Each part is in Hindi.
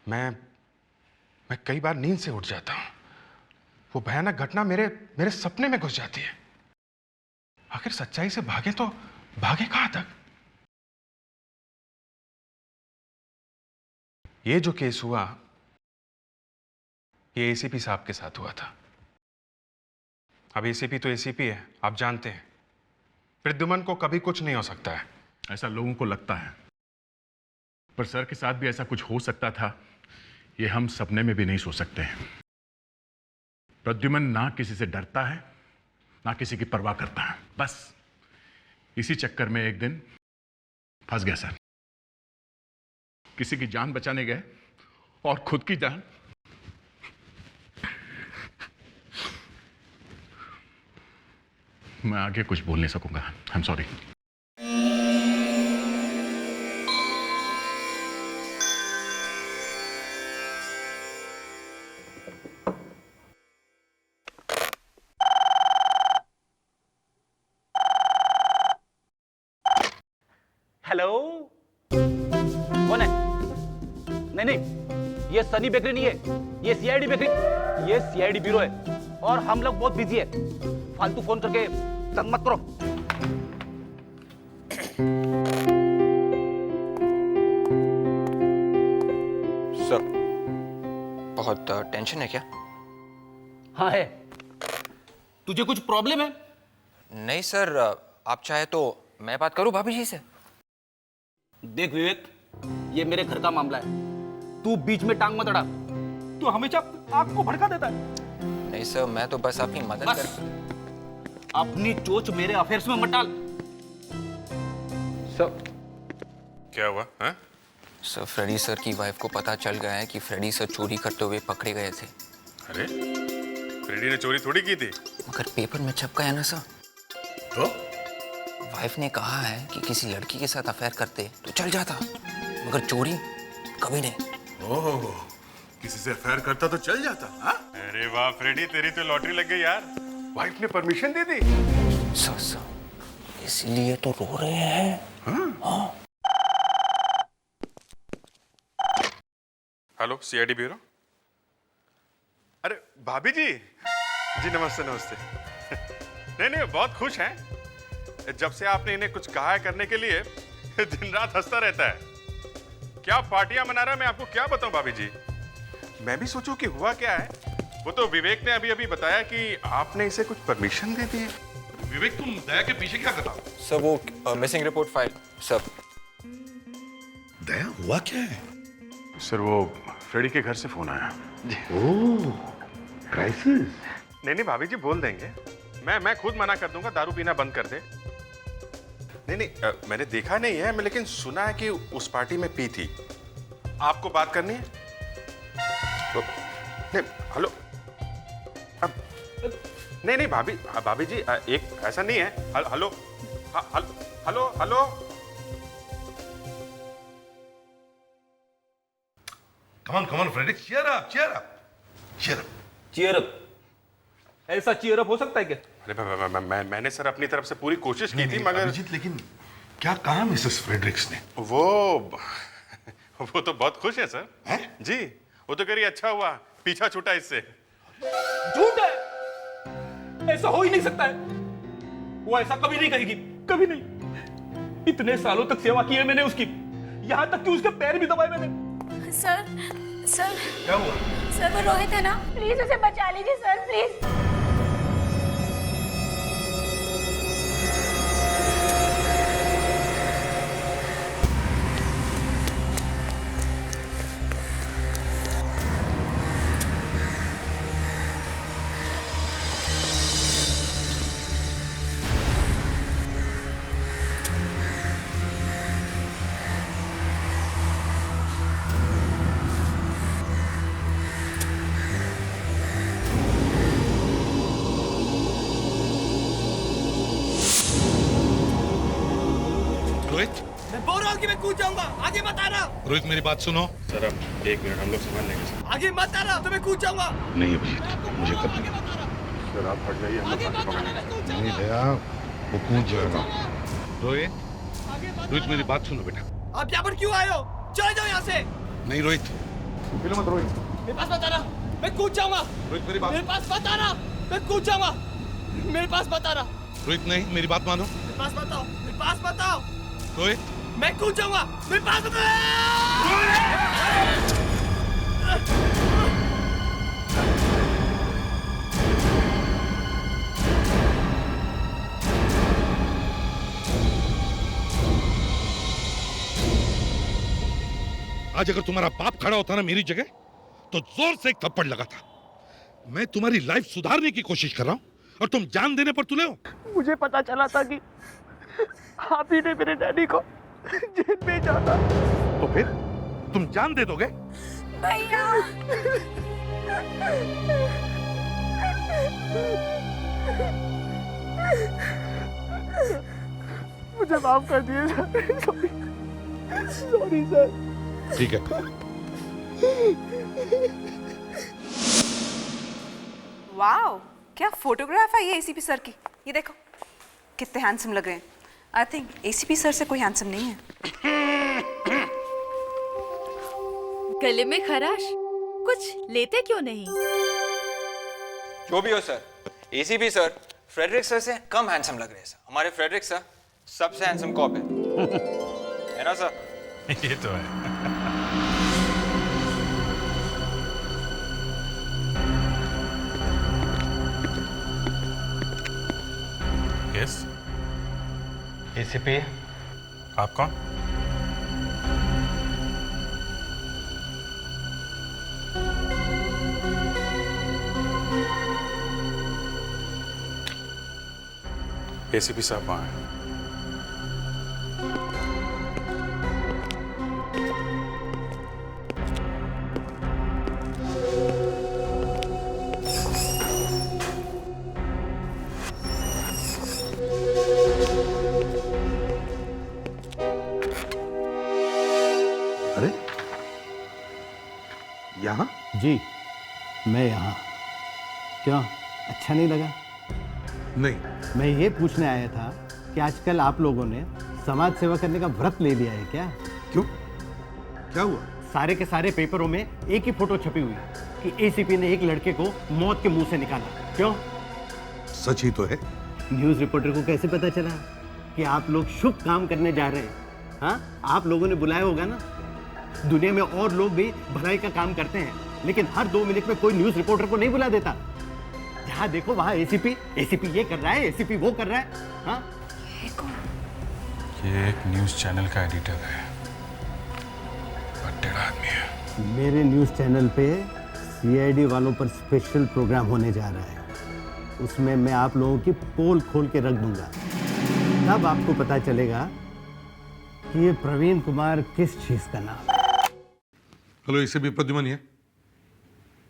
मैं कई बार नींद से उठ जाता हूं। वो भयानक घटना मेरे सपने में घुस जाती है। आखिर सच्चाई से भागे तो भागे कहां तक? ये जो केस हुआ, ये एसीपी साहब के साथ हुआ था। अब एसीपी तो एसीपी है, आप जानते हैं। प्रद्युमन को कभी कुछ नहीं हो सकता है। ऐसा लोगों को लगता है, पर सर के साथ भी ऐसा कुछ हो सकता था, ये हम सपने में भी नहीं सोच सकते हैं। प्रद्युमन ना किसी से डरता है, ना किसी की परवाह करता है। बस इसी चक्कर में एक दिन फंस गया सर। किसी की जान बचाने गए और खुद की जान। मैं आगे कुछ बोल नहीं सकूंगा। I am sorry. हेलो, कौन है? नहीं, ये सनी बेकरी नहीं है, ये सीआईडी बेकरी, ये सीआईडी ब्यूरो है और हम लोग बहुत बिजी है। फालतू फोन करके तंग मत करो। सर, बहुत टेंशन है क्या? हाँ है। तुझे कुछ प्रॉब्लम है? नहीं सर, आप चाहे तो मैं बात करूं भाभी जी से। देख विवेक, ये मेरे घर का मामला है, तू बीच में टांग मत अड़ा। तू हमेशा आग को भड़का देता है। नहीं सर, मैं तो बस आपकी मदद बस अपनी चोच मेरे अफेयर्स में मत डाल। सर, क्या हुआ है? सर फ्रेडी सर की वाइफ को पता चल गया है कि फ्रेडी सर चोरी करते हुए पकड़े गए थे। अरे, फ्रेडी ने चोरी थोड़ी की थी। मगर पेपर में छप गया ना सर। तो वाइफ ने कहा है कि किसी लड़की के साथ अफेयर करते तो चल जाता, मगर चोरी कभी नहीं। ओह, किसी से अफेयर करता तो चल जाता। हाँ? अरे वाह फ्रेडी, तेरी तो लॉटरी लग गई यार। वाइफ ने परमिशन दे दी। सर, इसलिए तो रो रहे हैं। हाँ। Hello, CID bureau. अरे भाभी जी, जी नमस्ते नमस्ते। नहीं, बहुत खुश हैं। जब से आपने इन्हें कुछ कहा है करने के लिए, दिन रात हंसता रहता है। क्या पार्टियां मना रहा है, मैं आपको क्या बताऊं भाभी जी। मैं भी सोचूं कि हुआ क्या है। वो तो विवेक ने अभी बताया कि आपने इसे कुछ परमिशन दे दी है। विवेक, तुम दया के पीछे क्या कर रहा हो? सर वो मिसिंग रिपोर्ट फाइल। सर, दया, हुआ क्या है? सर वो फ्रेडी के घर से फोन आया। ओह, क्राइसिस। नहीं भाभी जी, बोल देंगे। मैं खुद मना कर दूंगा, दारू पीना बंद कर दे। नहीं, मैंने देखा नहीं है, मैं लेकिन सुना है कि उस पार्टी में पी थी। आपको बात करनी है? तो, नहीं, हेलो। अब नहीं भाभी जी, एक ऐसा नहीं है। Hello, hello, hello. Come on, Freddy, cheer up. Cheer up? ऐसा चीयर अप हो सकता है क्या? अरे मैंने सर अपनी तरफ से पूरी कोशिश की थी, मगर अभिजीत, लेकिन क्या कहा मिसेस फ्रेडरिक्स ने? वो तो बहुत खुश है सर। हैं? जी, वो तो कह रही अच्छा हुआ पीछा छूटा इससे। झूठ है, ऐसा हो ही नहीं सकता है। वो ऐसा कभी नहीं कहेगी, कभी नहीं। इतने सालों तक सेवा की है मैंने उसकी, यहां तक कि उसके पैर भी दबाए मैंने। सर, क्या हुआ? सर वो रोहित है ना, प्लीज उसे बचा लीजिए सर, प्लीज। रोहित, मैं बोल रहा हूँ कि मैं कूद जाऊंगा, आगे मत आना। रोहित मेरी बात सुनो। सर अब 1 मिनट, हम लोग संभाल लेंगे सर। आगे मत आना, तो मैं कूद जाऊंगा। नहीं अभिजीत, मुझे करना है। सर आप हट जाइए, हम लोग आगे बाकी मत पकड़ आना, लेंगे। मैं कूद नहीं जाऊंगा। दया, वो कूद जाएगा। रोहित मेरी बात सुनो बेटा। आप यहाँ पर क्यों आए हो? चले जाओ यहाँ से। नहीं रोहित, हिलो मत रोहित। मेरे पास बताना, मैं कूद जाऊंगा। रोहित मेरी बात। मेरे पास बताना, मैं कूद जाऊंगा। मेरे पास बताना। रोहित नहीं, मेरी बात मानो। मेरे पास बताओ, मेरे पास बताओ। रोहित मैं कूद जाऊंगा। मेरे पास बताओ। आज अगर तुम्हारा बाप खड़ा होता ना मेरी जगह तो जोर से एक थप्पड़ लगा था। मैं तुम्हारी लाइफ सुधारने की कोशिश कर रहा हूं और तुम जान देने पर तुले हो। मुझे पता चला था कि आप ही ने मेरे डैडी को जेल भेजा था। तो फिर तुम जान दे दोगे? भैया मुझे माफ कर दिए सर। Sorry sir. ठीक है। वाओ, क्या फोटोग्राफ है ये एसीपी सर की। ये देखो कितने हैंडसम लग रहे हैं। आई थिंक एसीपी सर से कोई हैंडसम नहीं है। गले में खराश, कुछ लेते क्यों नहीं? जो भी हो sir, ACP sir Frederick sir से कम हैंडसम लग रहे हैं सर। हमारे फ्रेडरिक सर सबसे हैंडसम कॉप है ना सर? ये तो है। यस, एसीपी, आप कौन? एसीपी साहब वहां हैं। अरे यहाँ? जी मैं यहाँ। क्यों, अच्छा नहीं लगा? नहीं। मैं ये पूछने आया था कि आजकल आप लोगों ने समाज सेवा करने का व्रत ले लिया है क्या? क्यों, क्या हुआ? सारे के सारे पेपरों में एक ही फोटो छपी हुई कि एसीपी ने एक लड़के को मौत के मुंह से निकाला। क्यों? सच ही तो है। न्यूज़ रिपोर्टर को कैसे पता चला कि आप लोग शुभ काम करने जा रहे हैं? हाँ, आप लोगों ने बुलाया होगा ना। दुनिया में और लोग भी भलाई का काम करते हैं, लेकिन हर 2 मिनट में कोई न्यूज़ रिपोर्टर को नहीं बुला देता। जहाँ देखो वहाँ एसीपी ये कर रहा है, एसीपी वो कर रहा है। हाँ, ये एक न्यूज़ चैनल का एडिटर है, टेढ़ा आदमी है। मेरे न्यूज़ चैनल पे सीआईडी वालों पर स्पेशल प्रोग्राम होने जा रहा है। उसमें मैं आप लोगों की पोल खोल के रख दूंगा। तब आपको पता चलेगा कि ये प्रवीण कुमार किस चीज का नाम है। हेलो, इसे भी प्रद्युमन है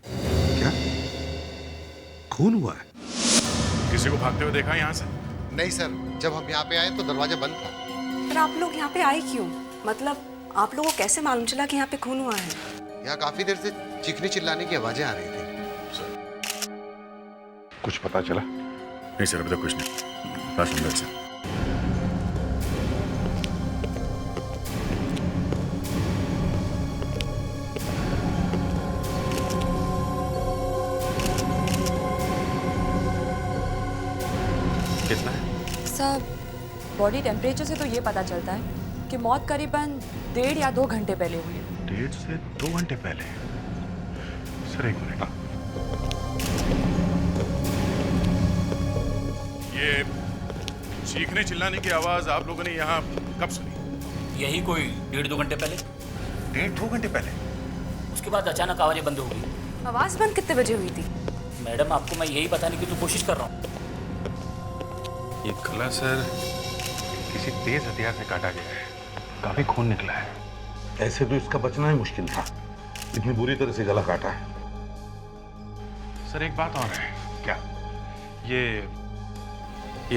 क्या? खून हुआ है? किसी को भागते हुए देखा यहाँ से? नहीं सर, जब हम यहाँ पे आए तो दरवाजा बंद था। पर आप लोग यहाँ पे आए क्यों? मतलब आप लोगों को कैसे मालूम चला कि यहाँ पे खून हुआ है? यहाँ काफी देर से चीखने चिल्लाने की आवाजें आ रही थी। कुछ पता चला? नहीं सर, अभी तक कुछ नहीं। बस अंदर से। कितना है? सर, बॉडी टेम्परेचर से तो ये पता चलता है कि मौत करीबन 1.5 या 2 घंटे पहले हुई है। 1.5 से 2 घंटे पहले? सर एक मिनट। ये चीखने चिल्लाने की आवाज आप लोगों ने यहाँ कब सुनी? यही कोई 1.5-2 घंटे पहले। 1.5-2 घंटे पहले? उसके बाद अचानक आवाजें बंद हो गई। आवाज बंद कितने बजे हुई थी? मैडम, आपको मैं यही बताने की तो कोशिश कर रहा हूँ। ये गला सर किसी तेज हथियार से काटा गया है, काफी खून निकला है। ऐसे तो इसका बचना ही मुश्किल था, इतनी बुरी तरह से गला काटा है। सर एक बात और है। क्या? ये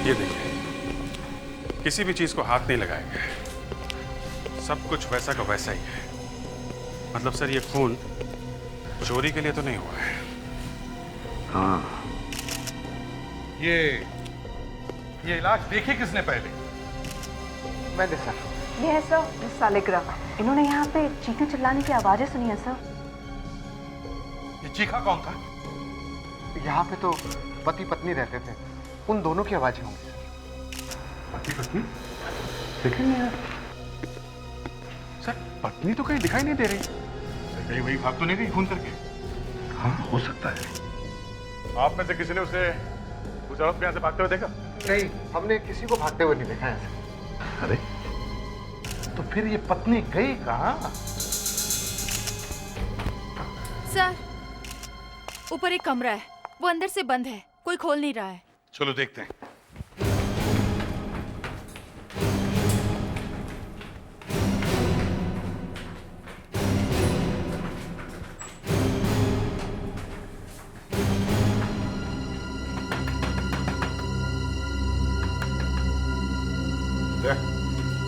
देखिए, किसी भी चीज को हाथ नहीं लगाया गया है, सब कुछ वैसा का वैसा ही है। मतलब सर ये खून चोरी के लिए तो नहीं हुआ है। हाँ, ये ये इलाज देखे किसने पहले? मैंने सर। ये है सर मिस सालिग्रा। इन्होंने यहाँ पे चीखने चिल्लाने की आवाजें सुनी है सर। ये चीखा कौन था? यहाँ पे तो पति पत्नी रहते थे, उन दोनों की आवाजें होंगी सर। पति पत्नी दिखे नहीं यार। सर पत्नी तो कहीं दिखाई नहीं दे रही। सर कहीं वही भाग तो नहीं गई खून करके? हाँ, हो सकता है। आप में से किसी ने उसे उस औरत के यहाँ से भागते हुए देखा? नहीं, हमने किसी को भागते हुए नहीं देखा है। अरे तो फिर ये पत्नी गई कहाँ? सर ऊपर एक कमरा है, वो अंदर से बंद है, कोई खोल नहीं रहा है। चलो देखते हैं।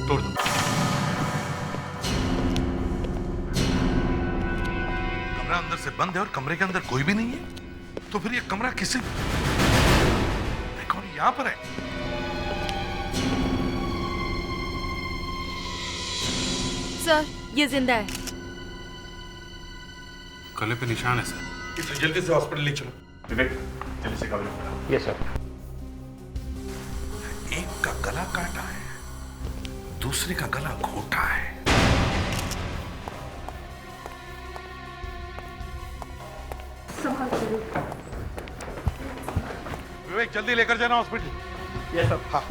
तोड़ दो। कमरा अंदर से बंद है और कमरे के अंदर कोई भी नहीं है, तो फिर ये कमरा किसी कौन यहां पर है? सर ये जिंदा है। गले पे निशान है सर। इसे जल्दी से हॉस्पिटल ले चलो। विवेक जल्दी से कमरे में। Yes sir. एक का गला काटा है, दूसरे का गला घोटा है। विवेक जल्दी लेकर जाना हॉस्पिटल। Yes sir. हाँ।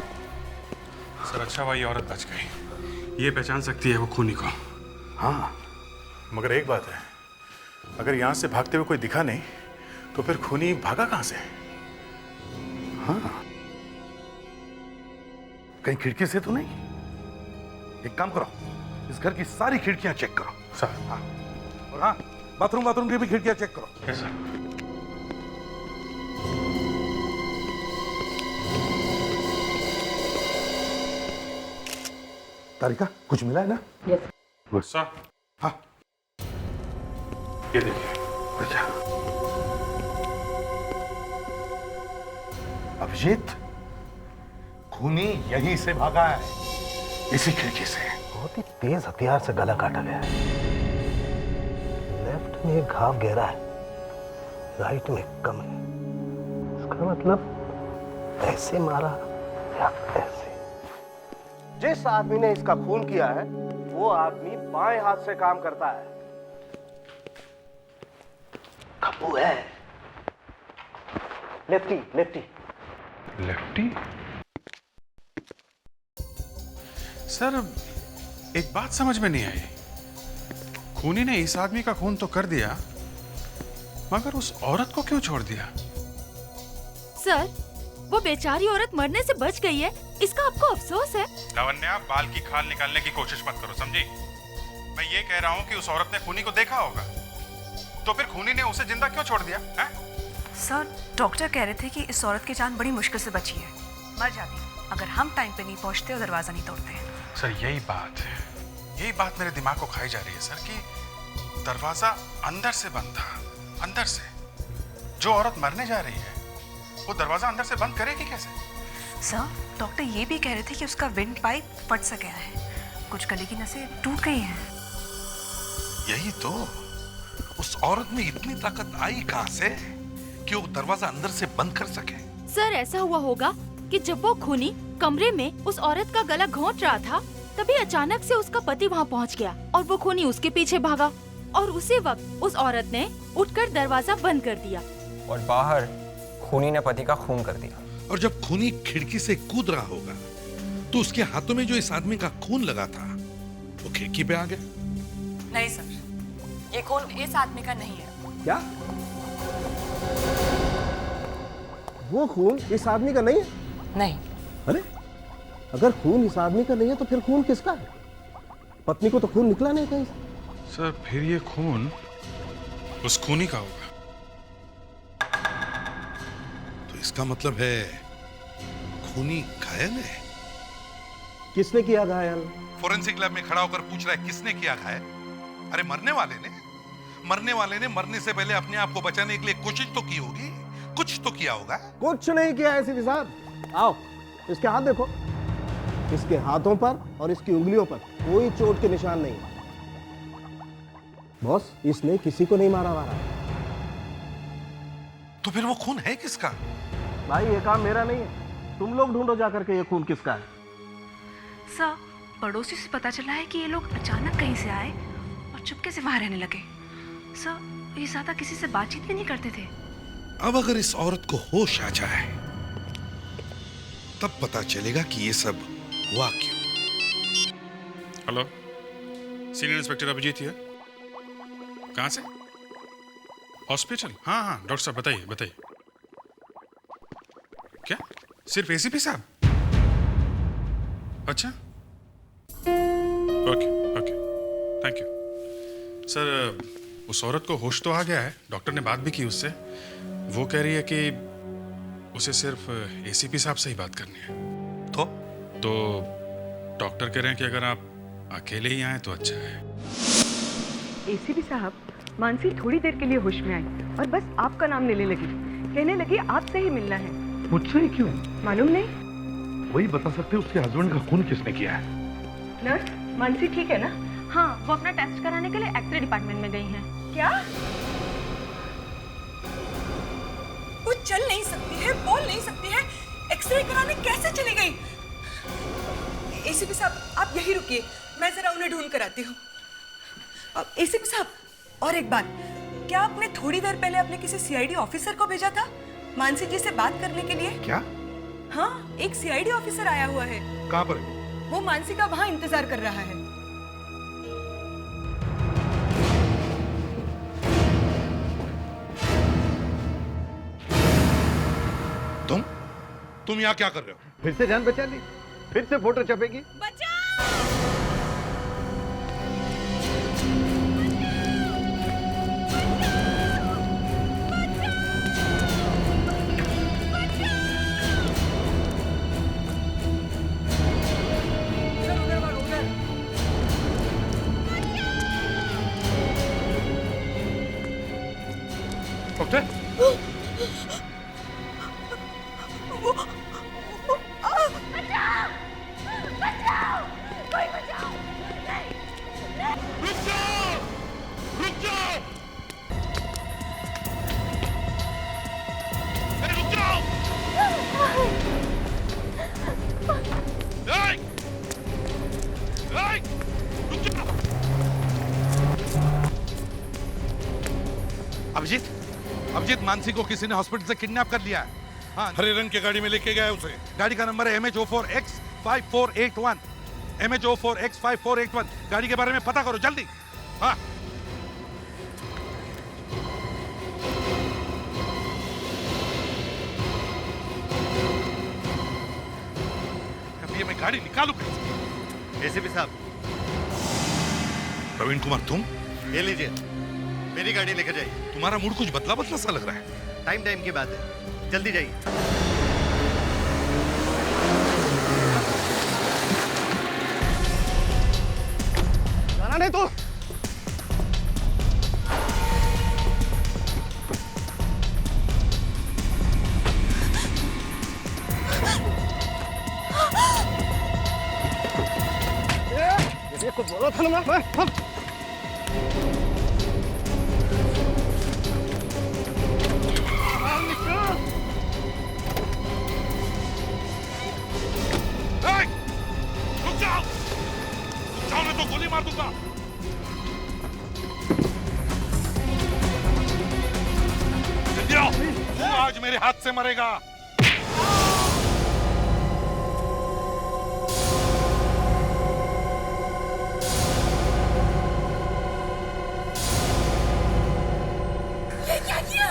सर अच्छा हुआ ये औरत बच गई। ये पहचान सकती है वो खूनी को। हाँ, मगर एक बात है, अगर यहां से भागते हुए कोई दिखा नहीं तो फिर खूनी भागा कहां से? हाँ, कहीं खिड़की से तो नहीं? एक काम करो, इस घर की सारी खिड़कियां चेक करो। सर। हाँ, और हाँ, बाथरूम की भी खिड़कियां चेक करो। Yes sir. तारिका कुछ मिला है ना? Yes sir. हाँ, ये देखिए। अच्छा। अभिजीत, खूनी यहीं से भागा है, इसी खिड़की से। बहुत ही तेज हथियार से गला काटा गया है। लेफ्ट में घाव गहरा है, राइट में कम है। इसका मतलब ऐसे मारा या ऐसे। जिस आदमी ने इसका खून किया है वो आदमी बाएं हाथ से काम करता है। खप्पू है। Lefty lefty. लेफ्टी? सर एक बात समझ में नहीं आई। खूनी ने इस आदमी का खून तो कर दिया, मगर उस औरत को क्यों छोड़ दिया? सर वो बेचारी औरत मरने से बच गई है, इसका आपको अफसोस है? लावण्या, बाल की खाल निकालने की कोशिश मत करो, समझी? मैं ये कह रहा हूँ कि उस औरत ने खूनी को देखा होगा, तो फिर खूनी ने उसे जिंदा क्यों छोड़ दिया? है? सर डॉक्टर कह रहे थे कि इस औरत की जान बड़ी मुश्किल से बची है, मर जाती अगर हम टाइम पे नहीं पहुंचते और दरवाजा नहीं तोड़ते। सर यही बात मेरे दिमाग को खाई जा रही है सर, कि दरवाजा अंदर से बंद था, अंदर से। जो औरत मरने जा रही है वो दरवाजा अंदर से बंद करेगी कैसे? सर डॉक्टर ये भी कह रहे थे कि उसका विंड पाइप फट सा गया है, कुछ गले की नसें टूट गई हैं। यही तो, उस औरत में इतनी ताकत आई कहां से कि वो दरवाजा अंदर से बंद कर सके? सर ऐसा हुआ होगा कि जब वो खूनी कमरे में उस औरत का गला घोंट रहा था, तभी अचानक से उसका पति वहाँ पहुँच गया और वो खूनी उसके पीछे भागा, और उसी वक्त उस औरत ने उठकर दरवाजा बंद कर दिया और बाहर खूनी ने पति का खून कर दिया। और जब खूनी खिड़की से कूद रहा होगा तो उसके हाथों में जो इस आदमी का खून लगा था वो खिड़की पे आ गया। नहीं सर, ये खून इस आदमी का नहीं है। क्या? वो खून इस आदमी का नहीं है? नहीं। अरे अगर खून इस आदमी का नहीं है तो फिर खून किसका है? पत्नी को तो खून निकला नहीं कहीं से। सर फिर ये खून उस खूनी का होगा। तो इसका मतलब है खूनी घायल है। किसने किया घायल? फोरेंसिक लैब में खड़ा होकर पूछ रहा है किसने किया घायल? अरे मरने वाले ने मरने से पहले अपने आप को बचाने के लिए कोशिश तो की होगी, कुछ तो किया होगा। कुछ नहीं किया है सीपी साहब। आओ इसके हाथ देखो, इसके हाथों पर और इसकी उंगलियों पर कोई चोट के निशान नहीं। बॉस, इसने किसी को नहीं मारा। तो फिर वो खून है किसका? भाई ये काम मेरा नहीं है, तुम लोग ढूंढो जाकर के ये खून किसका है। सर, पड़ोसी से पता चला है कि ये लोग अचानक कहीं से आए और चुपके से वहां रहने लगे। सर, ये ज्यादा किसी से बातचीत भी नहीं करते थे। अब अगर इस औरत को होश आ जाए तब पता चलेगा कि ये सब हुआ क्यों। हेलो, सीनियर इंस्पेक्टर अभिजीत है। कहाँ से? हॉस्पिटल? हाँ हाँ डॉक्टर साहब, बताइए बताइए। क्या सिर्फ एसीपी साहब? अच्छा, okay okay, thank you sir. उस औरत को होश तो आ गया है, डॉक्टर ने बात भी की उससे। वो कह रही है कि उसे सिर्फ एसीपी साहब से ही बात करनी है। तो डॉक्टर कह रहे हैं कि अगर आप अकेले ही आए तो अच्छा है। एसीपी साहब, मानसी थोड़ी देर के लिए होश में आई और बस आपका नाम लेने लगी, कहने लगी आपसे ही मिलना है। मुझसे ही क्यों? मालूम नहीं। वही बता सकते उसके हस्बैंड का खून किसने किया है? नर्स, मानसी ठीक है ना? हाँ, वो अपना टेस्ट कराने के लिए एक्सरे डिपार्टमेंट में गई हैं। क्या? वो चल नहीं सकती है, बोल नहीं सकती है, एक्सरे कराने कैसे चली गई? एसीपी साहब, आप यही रुकिए, मैं जरा उन्हें ढूंढ कर आती हूँ। एसीपी साहब, और एक बात, क्या आपने थोड़ी देर पहले अपने किसी सीआईडी ऑफिसर को भेजा था मानसी जी से बात करने के लिए? क्या? हाँ, एक सीआईडी ऑफिसर आया हुआ है। कहाँ पर? वो मानसी का वहां इंतजार कर रहा है। तुम यहाँ क्या कर रहे हो? फिर से जान बचा ली, फिर से फोटो छपेगी। डॉक्टर, अभिजीत, मानसी को किसी ने हॉस्पिटल से किडनैप कर लिया है। हाँ, हरे रंग की गाड़ी में लेके गया है उसे। गाड़ी का नंबर है MH04X5481। MH04X5481। गाड़ी के बारे में पता करो जल्दी। हाँ, अब ये मैं गाड़ी निकालू कैसे? एसीपी साहब, प्रवीण कुमार, तुम? ये लीजिए, मेरी गाड़ी लेकर जाइए। तुम्हारा मूड कुछ बदला बदला सा लग रहा है। टाइम की बात है, जल्दी जाइए। जाना नहीं तो देखो, बोलो था ना मैं। तो गोली मार दूंगा। तू आज मेरे हाथ से मरेगा। ये क्या किया?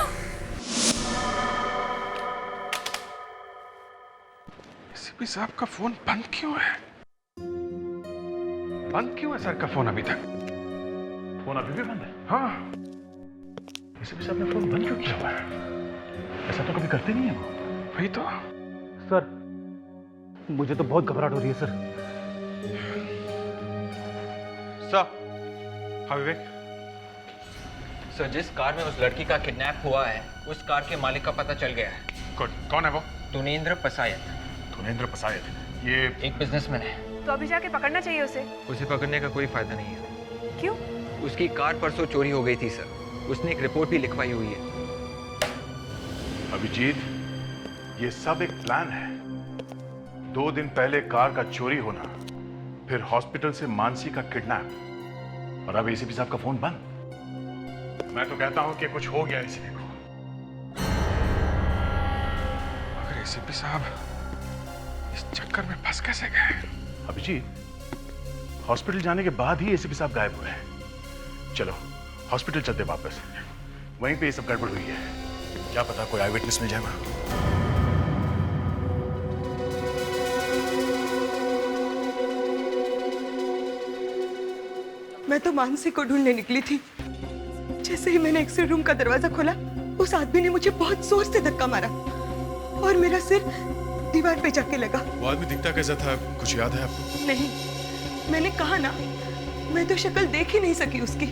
एसीपी साहब का फोन बंद क्यों है? बंद क्यों है सर का फोन अभी तक? फोन अभी भी बंद है? हाँ, एसीपी साहब ने फोन बंद क्यों किया हुआ है? ऐसा तो कभी करते नहीं है वो। वही तो। सर, मुझे तो बहुत घबराहट हो रही है सर। सर, हाँ विवेक। सर, जिस कार में उस लड़की का किडनैप हुआ है, उस कार के मालिक का पता चल गया है। कौन है वो? तुनेंद्र पसायत। धुनेंद्र पसायत, ये एक बिजनेसमैन है। तो अभी जाके पकड़ना चाहिए उसे। उसे पकड़ने का कोई फायदा नहीं है। क्यों? उसकी कार परसों चोरी हो गई थी सर। उसने एक रिपोर्ट भी लिखवाई हुई है। अभिजीत, ये सब एक प्लान है। 2 दिन पहले कार का चोरी होना, फिर हॉस्पिटल से मानसी का किडनैप, और अब एसीपी साहब का फोन बंद। मैं तो कहता हूं कि कुछ हो गया एसीपी को। मगर एसीपी साहब इस चक्कर में फंस कैसे गए? अभिजीत, हॉस्पिटल जाने के बाद ही एसीपी साहब गायब हुए हैं। चलो हॉस्पिटल चलते वापस, वहीं पे ये सब गड़बड़ हुई है। क्या पता कोई आई विटनेस मिल जाएगा। मैं तो मानसी को ढूंढने निकली थी। जैसे ही मैंने एक्स-रे रूम का दरवाजा खोला, उस आदमी ने मुझे बहुत जोर से धक्का मारा और मेरा सिर दीवार पे जाके लगा। वो आदमी दिखता कैसा था, कुछ याद है आपको? नहीं, मैंने कहा ना, मैं तो शक्ल देख ही नहीं सकी उसकी।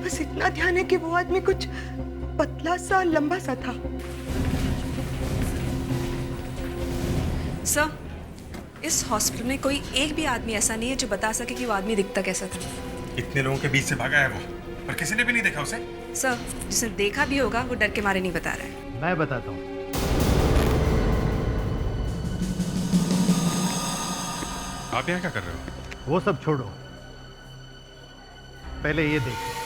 बस इतना ध्यान है कि वो आदमी कुछ पतला सा, लंबा सा था। सर, इस हॉस्पिटल में कोई एक भी आदमी ऐसा नहीं है जो बता सके कि वो आदमी दिखता कैसा था। इतने लोगों के बीच से भागा है वो, पर किसी ने भी नहीं देखा उसे। सर, जिसने देखा भी होगा वो डर के मारे नहीं बता रहा है। मैं बताता हूँ। आप यहाँ क्या कर रहे हो? वो सब छोड़ो, पहले ये देखो।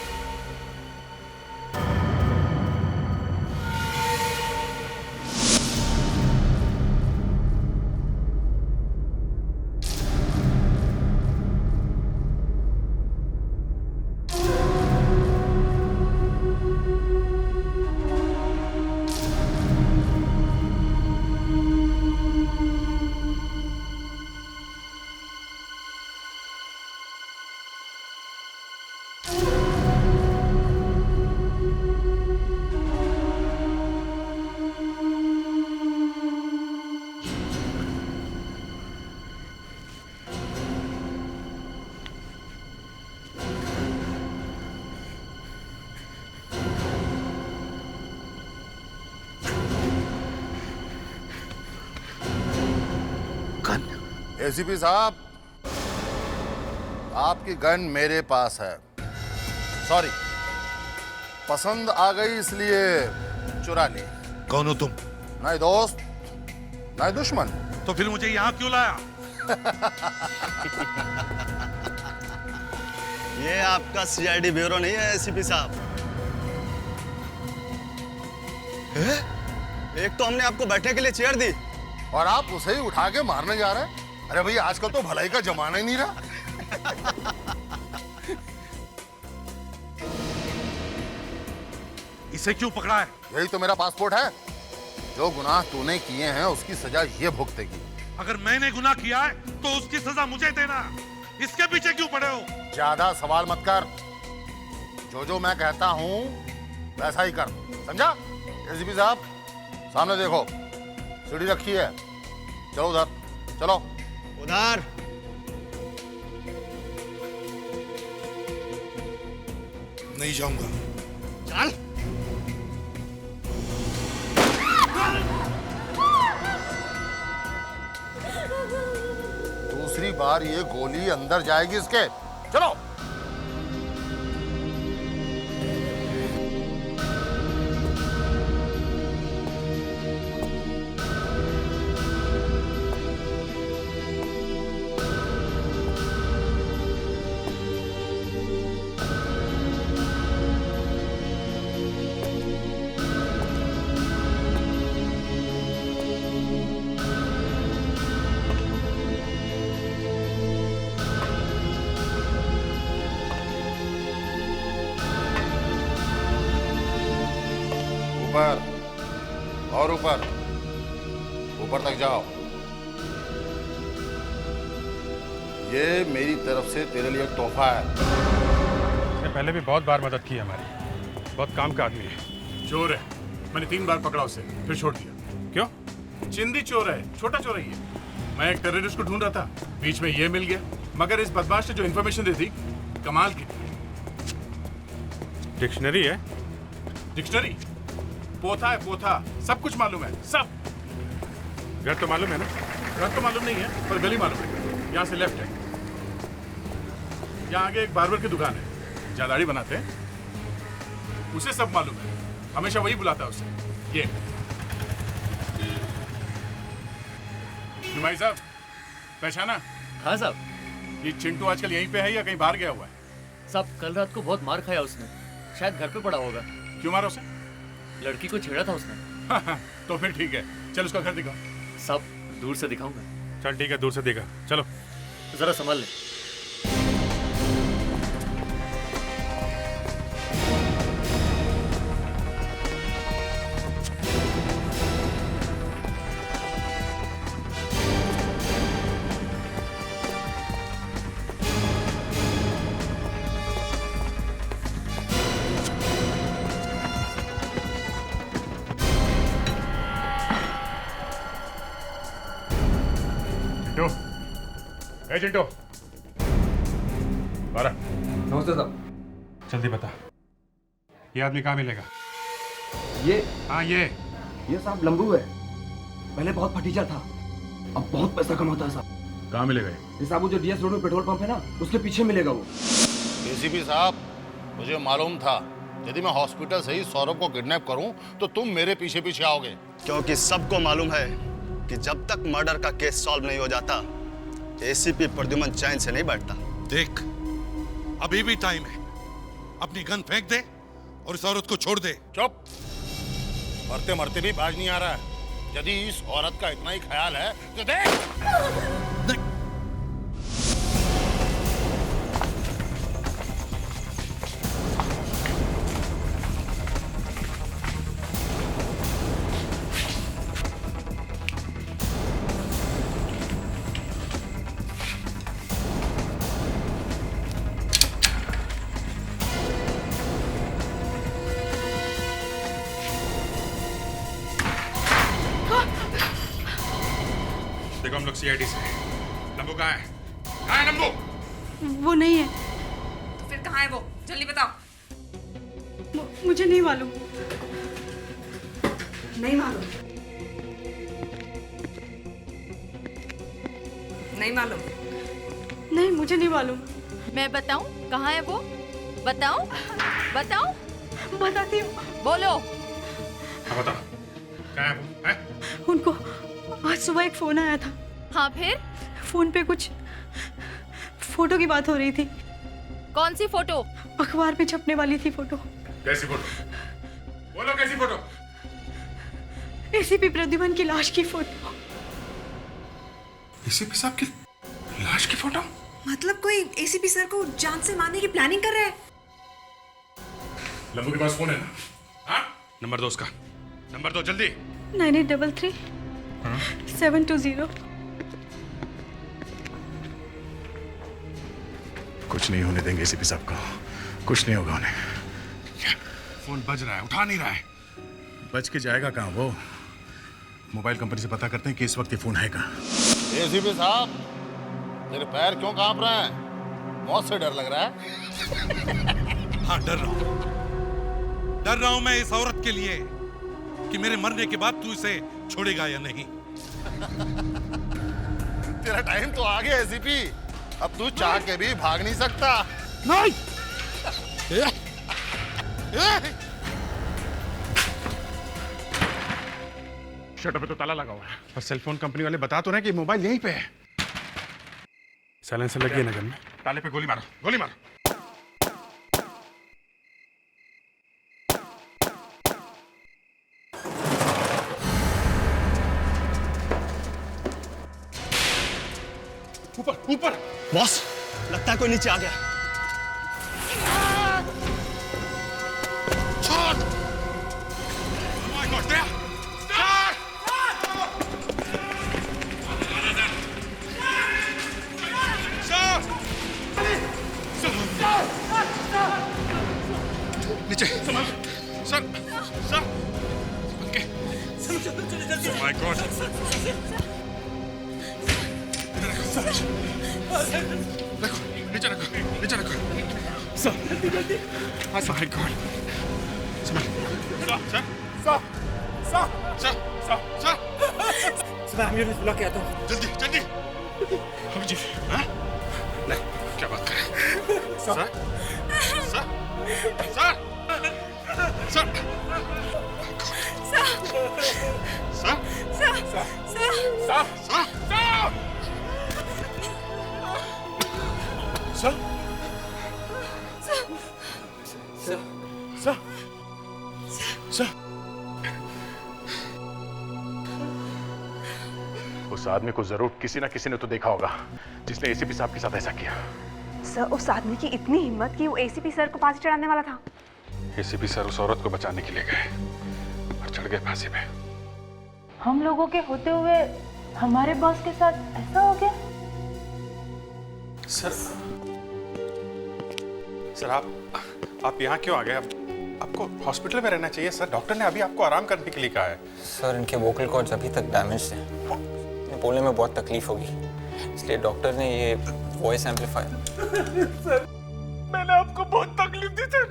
एसीपी साहब, आपकी गन मेरे पास है। सॉरी, पसंद आ गई इसलिए चुरा ली। कौन हो तुम? नहीं दोस्त, नहीं दुश्मन। तो फिर मुझे यहाँ क्यों लाया? ये आपका सीआईडी ब्यूरो नहीं है एसीपी साहब। एक तो हमने आपको बैठने के लिए चेयर दी और आप उसे ही उठा के मारने जा रहे हैं। अरे भैया, आजकल तो भलाई का जमाना ही नहीं रहा। इसे क्यों पकड़ा है? यही तो मेरा पासपोर्ट है। जो गुनाह तूने किए हैं उसकी सजा ये भुगतेगी। अगर मैंने गुनाह किया है तो उसकी सजा मुझे देना। इसके पीछे क्यों पड़े हो? ज्यादा सवाल मत कर। जो मैं कहता हूँ वैसा ही कर, समझा? एसीपी साहब, सामने देखो, सीढ़ी रखी है। चलो उधर, चलो उधर। नहीं जाऊंगा। चल। दूसरी बार ये गोली अंदर जाएगी इसके। चलो। ऊपर और ऊपर, ऊपर तक जाओ। ये मेरी तरफ से तेरे लिए एक तोहफा है। इसने पहले भी बहुत बार मदद की है हमारी, बहुत काम का आदमी है। चोर है, मैंने 3 बार पकड़ा उसे, फिर छोड़ दिया। क्यों? चिंदी चोर है, छोटा चोर है ये। मैं एक टेररिस्ट को ढूंढ रहा था, बीच में ये मिल गया। मगर इस बदमाश ने जो इन्फॉर्मेशन दी थी, कमाल की थी। डिक्शनरी है? डिक्शनरी? पोथा है पोथा, सब कुछ मालूम है, सब। घर तो मालूम है ना? घर तो मालूम नहीं है, पर गली मालूम है। यहाँ से लेफ्ट है। यहाँ आगे एक बार्बर की दुकान है, जहाँ दाढ़ी बनाते हैं। उसे सब मालूम है, हमेशा वही बुलाता है उसे। ये भाई साहब, पहचाना? हाँ साहब। ये चिंटू आजकल यहीं पे है या कहीं बाहर गया हुआ है? साहब, कल रात को बहुत मार खाया उसने, शायद घर पे पड़ा होगा। क्यों मारा उसे? लड़की को छेड़ा था उसने। तो फिर ठीक है, चल उसका घर दिखाओ। साहब, दूर से दिखाऊंगा। चल ठीक है, दूर से दिखा। चलो जरा संभाल ले। चिंटू, ए चिंटू, बारह। नमस्ते साहब। जल्दी बता, ये आदमी कहाँ मिलेगा? ये हाँ ये साहब लंबू है। पहले बहुत फटीचा था, अब बहुत पैसा कमाता है साहब। कहाँ मिलेगा ये साहब, वो जो डीएस रोड में पेट्रोल पंप है ना, उसके पीछे मिलेगा वो। एसीपी साहब, मुझे मालूम था यदि मैं हॉस्पिटल से ही सौरभ को किडनैप करूं तो तुम मेरे पीछे पीछे आओगे। क्योंकि सबको मालूम है कि जब तक मर्डर का केस सॉल्व नहीं हो जाता, एसीपी प्रद्युमन चैन से नहीं बैठता। देख, अभी भी टाइम है। अपनी गन फेंक दे और इस औरत को छोड़ दे। चुप, मरते मरते भी बाज नहीं आ रहा है। यदि इस औरत का इतना ही ख्याल है तो देख। देखो, हम लोग सीआईडी से हैं। लंबू कहाँ है? कहाँ है लंबू? वो नहीं है। तो फिर कहाँ है वो? जल्दी बताओ। मुझे नहीं मालूम। नहीं मालूम? नहीं मालूम? नहीं, मुझे नहीं मालूम। मैं बताऊं कहाँ है वो? बताऊं? बताऊं? बताती हूँ। बोलो। हाँ बताओ, कहाँ है वो? है? उनको आज सुबह एक फोन आया था। हाँ फिर? फोन पे कुछ फोटो की बात हो रही थी। कौन सी फोटो? अखबार पे छपने वाली थी फोटो। कैसी फोटो? बोलो, कैसी फोटो? एसीपी प्रद्युमन की लाश की फोटो। एसीपी साहब की लाश की फोटो? मतलब कोई एसीपी सर को जान से मारने की प्लानिंग कर रहा है? लंबू के पास फोन है ना? हाँ? नंबर दो उसका, नंबर दो जल्दी। 9833 720। कुछ नहीं होने देंगे एसीपी साहब को, कुछ नहीं होगा उन्हें। फोन बज रहा है, उठा नहीं रहा है। बज के जाएगा कहाँ वो? मोबाइल कंपनी से पता करते हैं कि इस वक्त ये फोन है कहाँ। एसीपी साहब, तेरे पैर क्यों कांप रहे हैं? मौत से डर लग रहा है? हाँ, डर रहा हूं। डर रहा हूं मैं इस औरत के लिए कि मेरे मरने के बाद तू इसे छोड़ेगा या नहीं। तेरा टाइम तो आ गया एसीपी, अब तू चाह के भी भाग नहीं सकता। नहीं। शटर पे तो ताला लगा हुआ है, और सेलफोन कंपनी वाले बता तो रहे कि मोबाइल यहीं पे है। साइलेंसर लगी है ना गन में। ताले पे गोली मारो, गोली मारो। ऊपर ऊपर। बॉस, लगता है कोई नीचे आ गया। छोड़। My God, there. Start. नीचे sir, sir, sir, okay. My God. रखो, नीचे रखो, नीचे रखो। सर, जल्दी। My God. Sir, sir, sir, sir, sir, sir, sir, मैं एम्बुलेंस बुला के आता हूँ। जल्दी जल्दी। हम जी हाँ? नहीं क्या बात कर रहे हैं? Sir sir sir sir sir उस आदमी को जरूर किसी ना किसी ने तो देखा होगा जिसने एसीपी साहब के साथ ऐसा किया। सर उस आदमी की इतनी हिम्मत कि वो एसीपी सर को फांसी चढ़ाने वाला था। एसीपी सर उस औरत को बचाने के लिए गए और चढ़ गए फांसी पे। हम लोगों के होते हुए हमारे बॉस के साथ ऐसा हो गया। सर आप यहाँ क्यों आ गए? आपको हॉस्पिटल में रहना चाहिए सर। डॉक्टर ने अभी आपको आराम करने के लिए कहा है। सर इनके वोकल कॉर्ड्स अभी तक डैमेज हैं, बोलने में बहुत तकलीफ होगी, इसलिए डॉक्टर ने ये वॉइस एम्पलीफायर। सर मैंने आपको बहुत तकलीफ दी सर।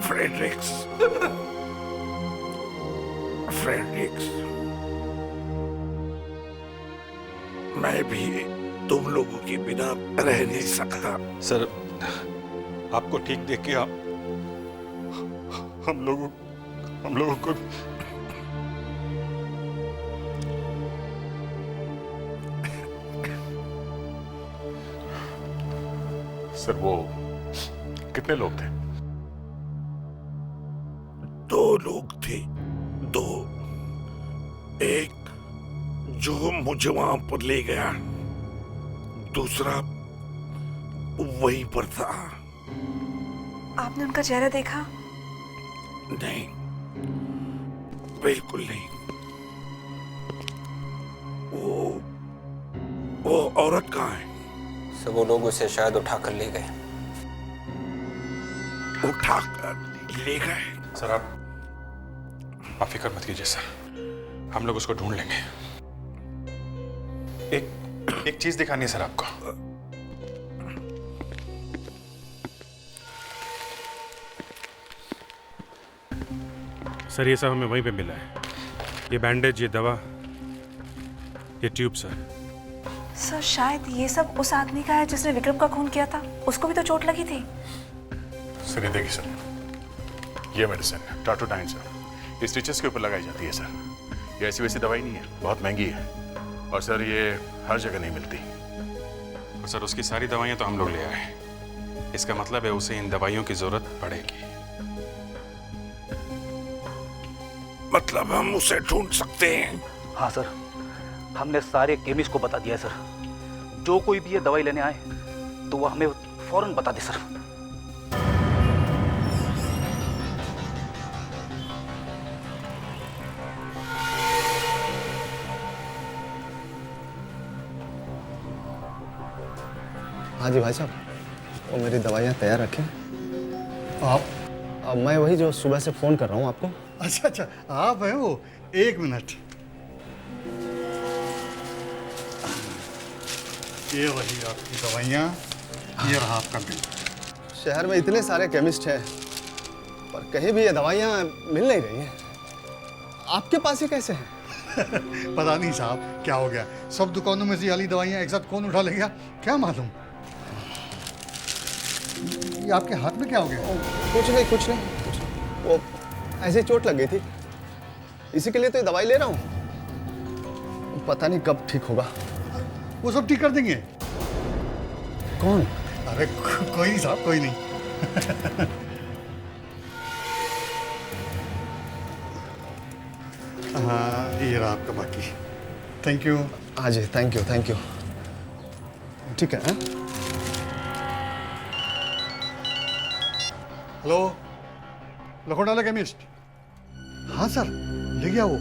फ्रेडरिक्स मैं भी तुम लोगों के बिना रह नहीं सकता। सर आपको ठीक देख के हम लोगों को सर वो कितने लोग थे? 2 लोग थे, 2। एक जो मुझे वहां पर ले गया, दूसरा वहीं पर था। आपने उनका चेहरा देखा? नहीं, बिल्कुल नहीं। वो औरत कहाँ है? सर वो लोग उसे शायद उठाकर ले गए। उठाकर ले गए? सर आप फिक्र मत कीजिए सर, हम लोग उसको ढूंढ लेंगे। एक चीज दिखानी है सर आपको। सर ये सब हमें वहीं पे मिला है, ये बैंडेज, ये दवा, ये ट्यूब सर। सर शायद ये सब उस आदमी का है जिसने विक्रम का खून किया था, उसको भी तो चोट लगी थी। सर ये देखिए सर, ये मेडिसिन टाटोडाइन सर, ये स्टिचेस के ऊपर लगाई जाती है सर। ये ऐसी वैसी दवाई नहीं है, बहुत महंगी है और सर ये हर जगह नहीं मिलती। और सर उसकी सारी दवाइयां तो हम लोग ले आए, इसका मतलब है उसे इन दवाइयों की जरूरत पड़ेगी। मतलब हम उसे ढूंढ सकते हैं? हाँ सर, हमने सारे केमिस्ट को बता दिया है सर। जो कोई भी ये दवाई लेने आए तो वो हमें फौरन बता दे सर। हाँ जी भाई साहब, वो मेरी दवाइयाँ तैयार रखें। आप? मैं वही जो सुबह से फ़ोन कर रहा हूँ आपको। अच्छा अच्छा, आप हैं वो? 1 मिनट। ये वही आपकी दवाइयाँ, ये रहा आपका बिल। शहर में इतने सारे केमिस्ट हैं पर कहीं भी ये दवाइयाँ मिल नहीं रही हैं। आपके पास ही कैसे हैं? पता नहीं साहब क्या हो गया, सब दुकानों में से वाली दवाइयाँ एक साथ कौन उठा ले गया, क्या मालूम। ये आपके हाथ में क्या हो गया? कुछ नहीं कुछ नहीं, वो ऐसे चोट लग गई थी, इसी के लिए तो ये दवाई ले रहा हूँ। पता नहीं कब ठीक होगा। वो सब ठीक कर देंगे। कौन? अरे कोई नहीं साहब, कोई नहीं। हाँ ये रहा आपका बाकी। Thank you. हाँ जी थैंक यू थैंक यू। ठीक है। Hello, Lakhotala chemist. हाँ सर, ले गया वो।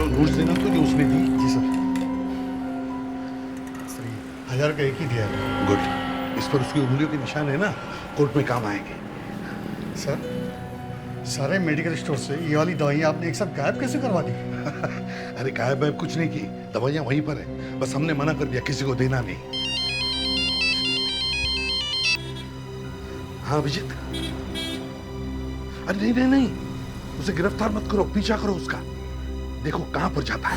नोट्स देना तो जो उसने दी। जी सर। 1000 का एक ही दिया है। गुड। इस पर उसकी उंगलियों के निशान है ना, कोर्ट में काम आएंगे। सर, सारे मेडिकल स्टोर से ये वाली दवाइयाँ आपने एक साथ गायब कैसे करवा दी? अरे गायब वायब कुछ नहीं की, दवाइयाँ वहीं पर है, बस हमने मना कर दिया किसी को देना नहीं। हाँ अभिजीत, अरे नहीं नहीं नहीं, उसे गिरफ्तार मत करो, पीछा करो उसका, देखो कहां पर जाता है।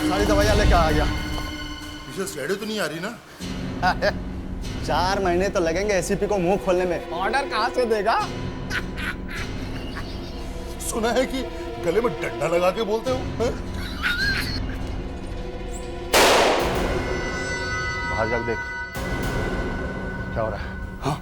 सारी दवाइयाँ लेके आ गया। रेडियो तो नहीं आ रही ना? 4 महीने तो लगेंगे एसीपी को मुंह खोलने में। ऑर्डर कहाँ से देगा? सुना है कि गले में डंडा लगा के बोलते हो। बाहर जाके देख क्या हो रहा है। हाँ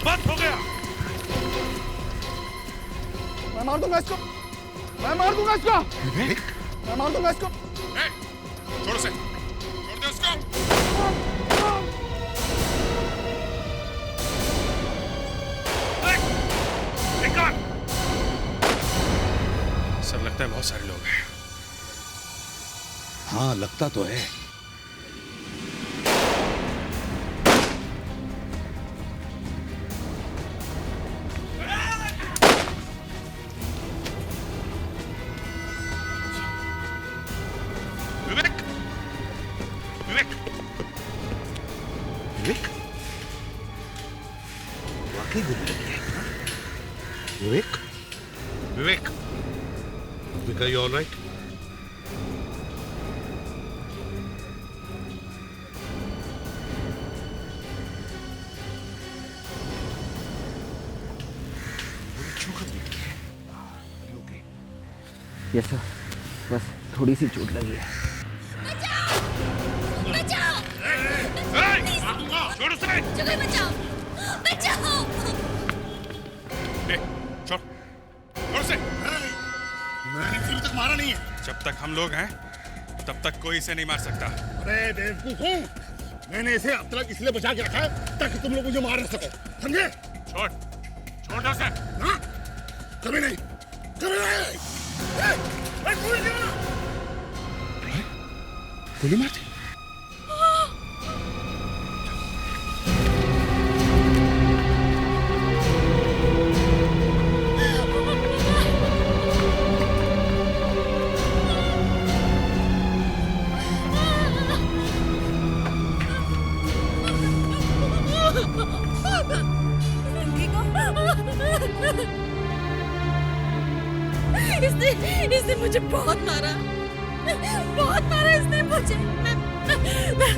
बस हो गया। मैं मार दूंगा इसको, मैं मार दूंगा इसको, मैं मार दूंगा इसको। छोड़ से, छोड़ दे उसको। सर लगता है बहुत सारे लोग हैं। हाँ लगता तो है। विवेक, विवेक, विवेक, are you all right? Yes sir, बस थोड़ी सी चोट लगी है। छोड़ उसे। बचाओ, बचाओ। छोड़, छोड़ उसे। मैंने इसे अभी तक मारा नहीं है। जब तक हम लोग हैं तब तक कोई इसे नहीं मार सकता। अरे बेवकूफ हूँ, मैंने इसे अब तक इसलिए बचा के रखा है ताकि तुम लोग मुझे मार न सको, समझे? छोड़, छोड़ दो उसे। हाँ? कभी नहीं, कभी नहीं। गोली मार दी। इसने मुझे बहुत मारा इसने मुझे। मैं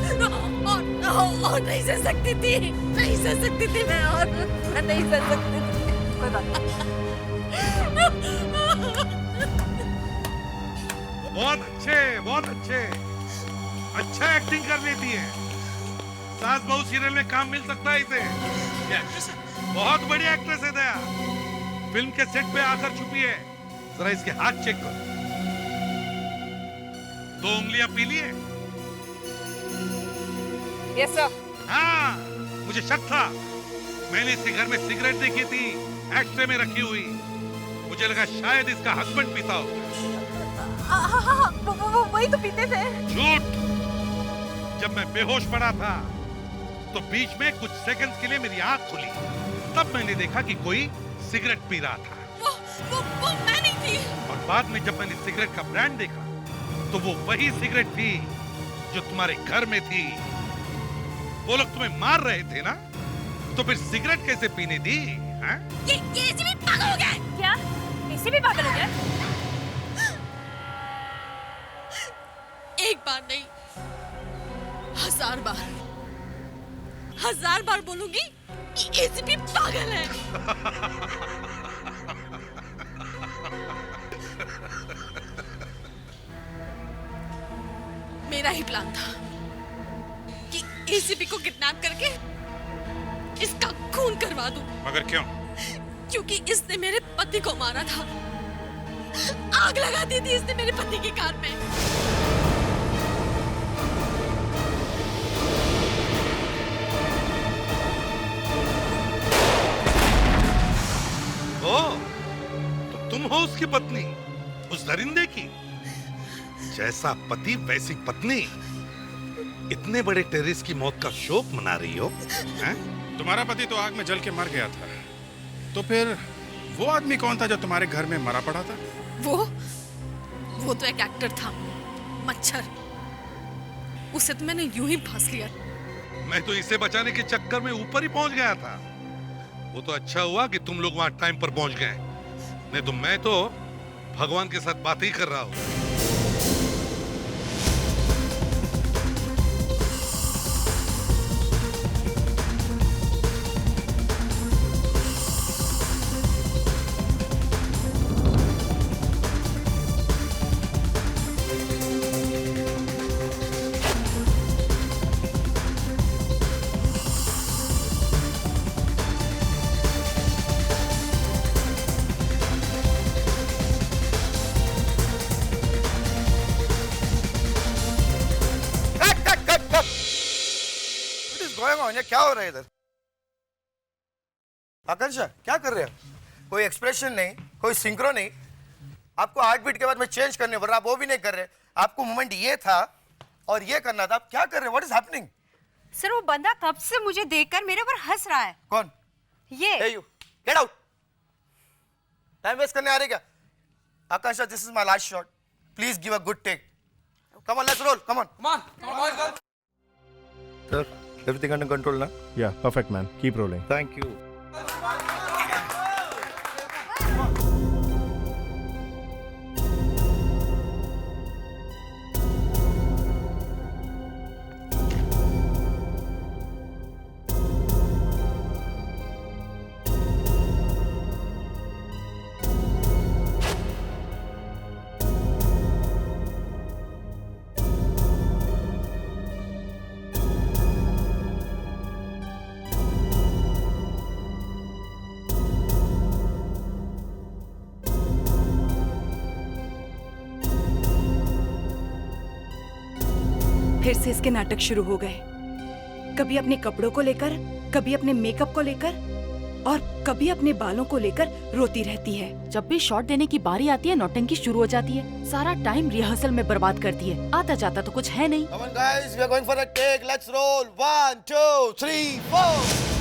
और नहीं सह सकती थी, नहीं सह सकती थी मैं, और मैं नहीं सह सकती थी। कोई बात बहुत अच्छे, बहुत अच्छे, अच्छा एक्टिंग कर लेती है। सास बहू सीरियल में काम मिल सकता है इसे। बहुत बढ़िया एक्ट्रेस है दया। फिल्म के सेट पे आकर छुपी है। जरा इसके हाथ चेक करो। 2 उंगलियां पीली है। Yes sir. हाँ, मुझे शक था। मैंने इसके घर में सिगरेट देखी थी, एक्स्ट्रे में रखी हुई। मुझे लगा शायद इसका हस्बैंड पीता हो। हाँ, वो वही तो पीते थे। झूठ। जब मैं बेहोश पड़ा था तो बीच में कुछ सेकंड्स के लिए मेरी आंख खुली, तब मैंने देखा कि कोई सिगरेट पी रहा था। वो मैं नहीं थी। और बाद में जब मैंने सिगरेट का ब्रांड देखा तो वो वही सिगरेट थी जो तुम्हारे घर में थी। वो लोग तुम्हें मार रहे थे ना, तो फिर सिगरेट कैसे पीने दी? हाँ? ये एसी भी पागल हो गया है। क्या? एसी भी पागल हो गया? एक बार नहीं, 1000 बार, 1000 बार बोलूंगी कि एसी भी पागल है। मेरा ही प्लान था कि एसीपी को किडनैप करके इसका खून करवा दूं। मगर क्यों? क्योंकि इसने मेरे पति को मारा था। आग लगा दी थी इसने मेरे पति की कार में। ओ, तो तुम हो उसकी पत्नी, उस दरिंदे की। जैसा पति वैसी पत्नी। इतने बड़े टेररिस्ट की मौत का शोक मना रही हो? हैं? तुम्हारा पति तो आग में जल के मर गया था, तो फिर वो आदमी कौन था जो तुम्हारे घर में मरा पड़ा था? वो तो एक एक्टर था, मच्छर। उसे तो मैंने यूं ही फांस लिया। मैं तो इसे बचाने के चक्कर में ऊपर ही पहुंच गया था। वो तो अच्छा हुआ कि तुम लोग वहां टाइम पर पहुंच गए, नहीं तो मैं तो भगवान के साथ बात ही कर रहा हूं। क्या हो रहा है इधर? आकांक्षा क्या कर रहे हो? कोई एक्सप्रेशन नहीं, कोई सिंक्रो नहीं। आपको हार्ट बीट के बाद में चेंज करने पर आप वो भी नहीं कर रहे। आपको मोमेंट ये था और ये करना था। आप क्या कर रहे हो? What is happening? सर वो बंदा कब से मुझे देखकर मेरे ऊपर हंस रहा है। कौन? ये। Hey you, get out! Time waste करने आ रहे क्या? Akanksha, this is my last shot. Please give a good take. Come on, let's roll. Come on. Sir, everything under control now? Yeah, perfect, man. Keep rolling. Thank you. फिर से इसके नाटक शुरू हो गए। कभी अपने कपड़ों को लेकर, कभी अपने मेकअप को लेकर और कभी अपने बालों को लेकर रोती रहती है। जब भी शॉट देने की बारी आती है नौटंकी शुरू हो जाती है। सारा टाइम रिहर्सल में बर्बाद करती है। आता जाता तो कुछ है नहीं। Come on guys, we are going for a take. Let's roll. 1, 2, 3, 4.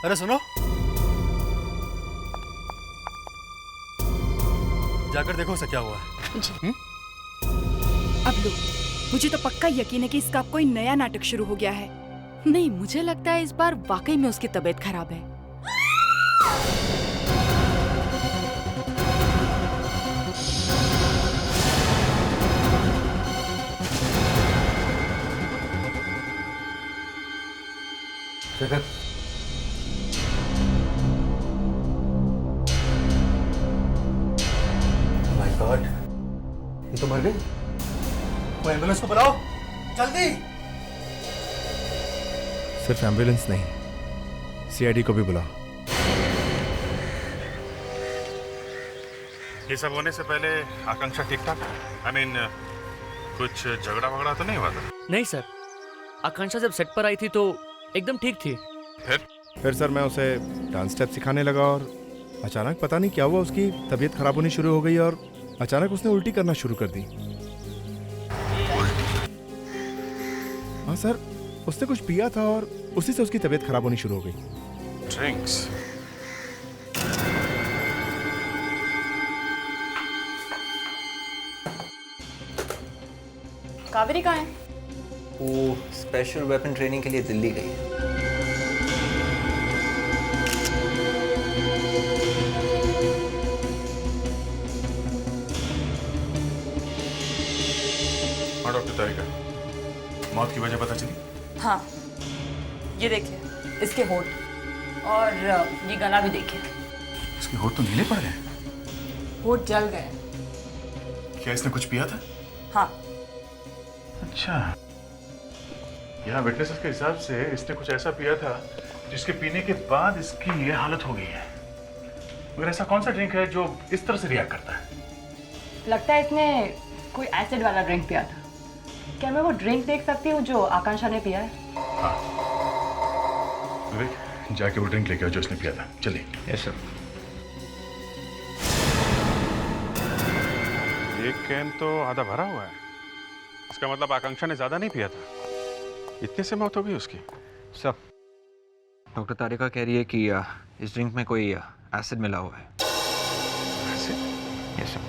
अरे सुनो, जाकर देखो उसे क्या हुआ है। जी। अब लो, मुझे तो पक्का यकीन है कि इसका कोई नया नाटक शुरू हो गया है। नहीं, मुझे लगता है इस बार वाकई में उसकी तबीयत खराब है। जगत माय गॉड, ये तो मर गई। वो एम्बुलेंस को बुलाओ जल्दी। सिर्फ एम्बुलेंस नहीं, सीआईडी को भी बुलाओ। ये सब होने से पहले आकांक्षा ठीक ठाक, आई मीन कुछ झगड़ा वगड़ा तो नहीं हुआ था? नहीं सर, आकांक्षा जब सेट पर आई थी तो एकदम ठीक थी। फिर सर मैं उसे डांस स्टेप सिखाने लगा और अचानक पता नहीं क्या हुआ, उसकी तबीयत खराब होनी शुरू हो गई और अचानक उसने उल्टी करना शुरू कर दी। हाँ सर, उसने कुछ पिया था और उसी से उसकी तबीयत खराब होनी शुरू हो गई। ड्रिंक्स? कावेरी कहाँ है? वो स्पेशल वेपन ट्रेनिंग के लिए दिल्ली गई है। हाँ डॉक्टर तारिका, मौत की वजह पता चली? हाँ, ये देखिए, इसके होठ और ये गला भी देखिए। इसके होठ तो नीले पड़ गए। होठ जल गए। क्या इसने कुछ पिया था? हाँ। अच्छा, यहाँ विटनेसेस के हिसाब से इसने कुछ ऐसा पिया था जिसके पीने के बाद इसकी ये हालत हो गई है। मगर ऐसा कौन सा ड्रिंक है जो इस तरह से रिएक्ट करता है? लगता है इसने कोई एसिड वाला ड्रिंक पिया था। क्या मैं वो ड्रिंक देख सकती हूँ जो आकांक्षा ने पिया है? हाँ, विवेक जाके वो ड्रिंक लेके आओ जो इसने पिया था। चलिए। Yes sir. एक कैन तो आधा भरा हुआ है, इसका मतलब आकांक्षा ने ज्यादा नहीं पिया था। इतने से मौत हो गई उसकी? सर, डॉक्टर तारिका कह रही है कि इस ड्रिंक में कोई एसिड मिला हुआ है। एसिड? Yes sir.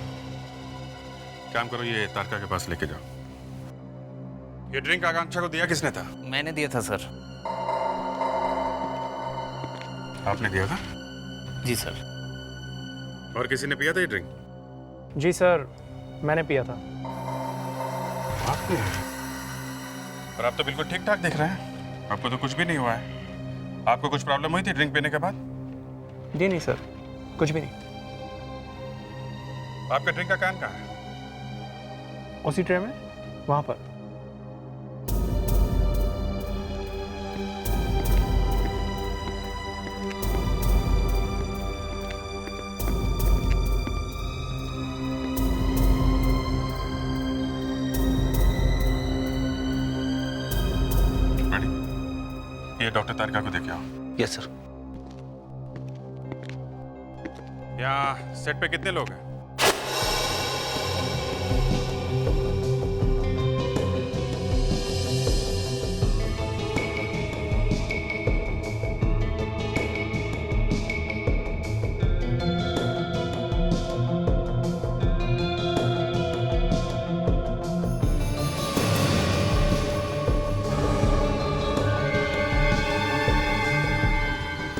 काम करो, ये तारिका के पास लेके जाओ। ये ड्रिंक आकांक्षा को दिया किसने था? मैंने दिया था सर। आपने दिया था? जी सर। और किसी ने पिया था ये ड्रिंक? जी सर, मैंने पिया था। आपने? पर आप तो बिल्कुल ठीक ठाक दिख रहे हैं, आपको तो कुछ भी नहीं हुआ है। आपको कुछ प्रॉब्लम हुई थी ड्रिंक पीने के बाद? जी नहीं सर, कुछ भी नहीं। आपका ड्रिंक का कैन कहाँ है? उसी ट्रे में, वहां पर। ये डॉक्टर तारिका को देखे आओ। Yes sir. यहाँ सेट पे कितने लोग हैं?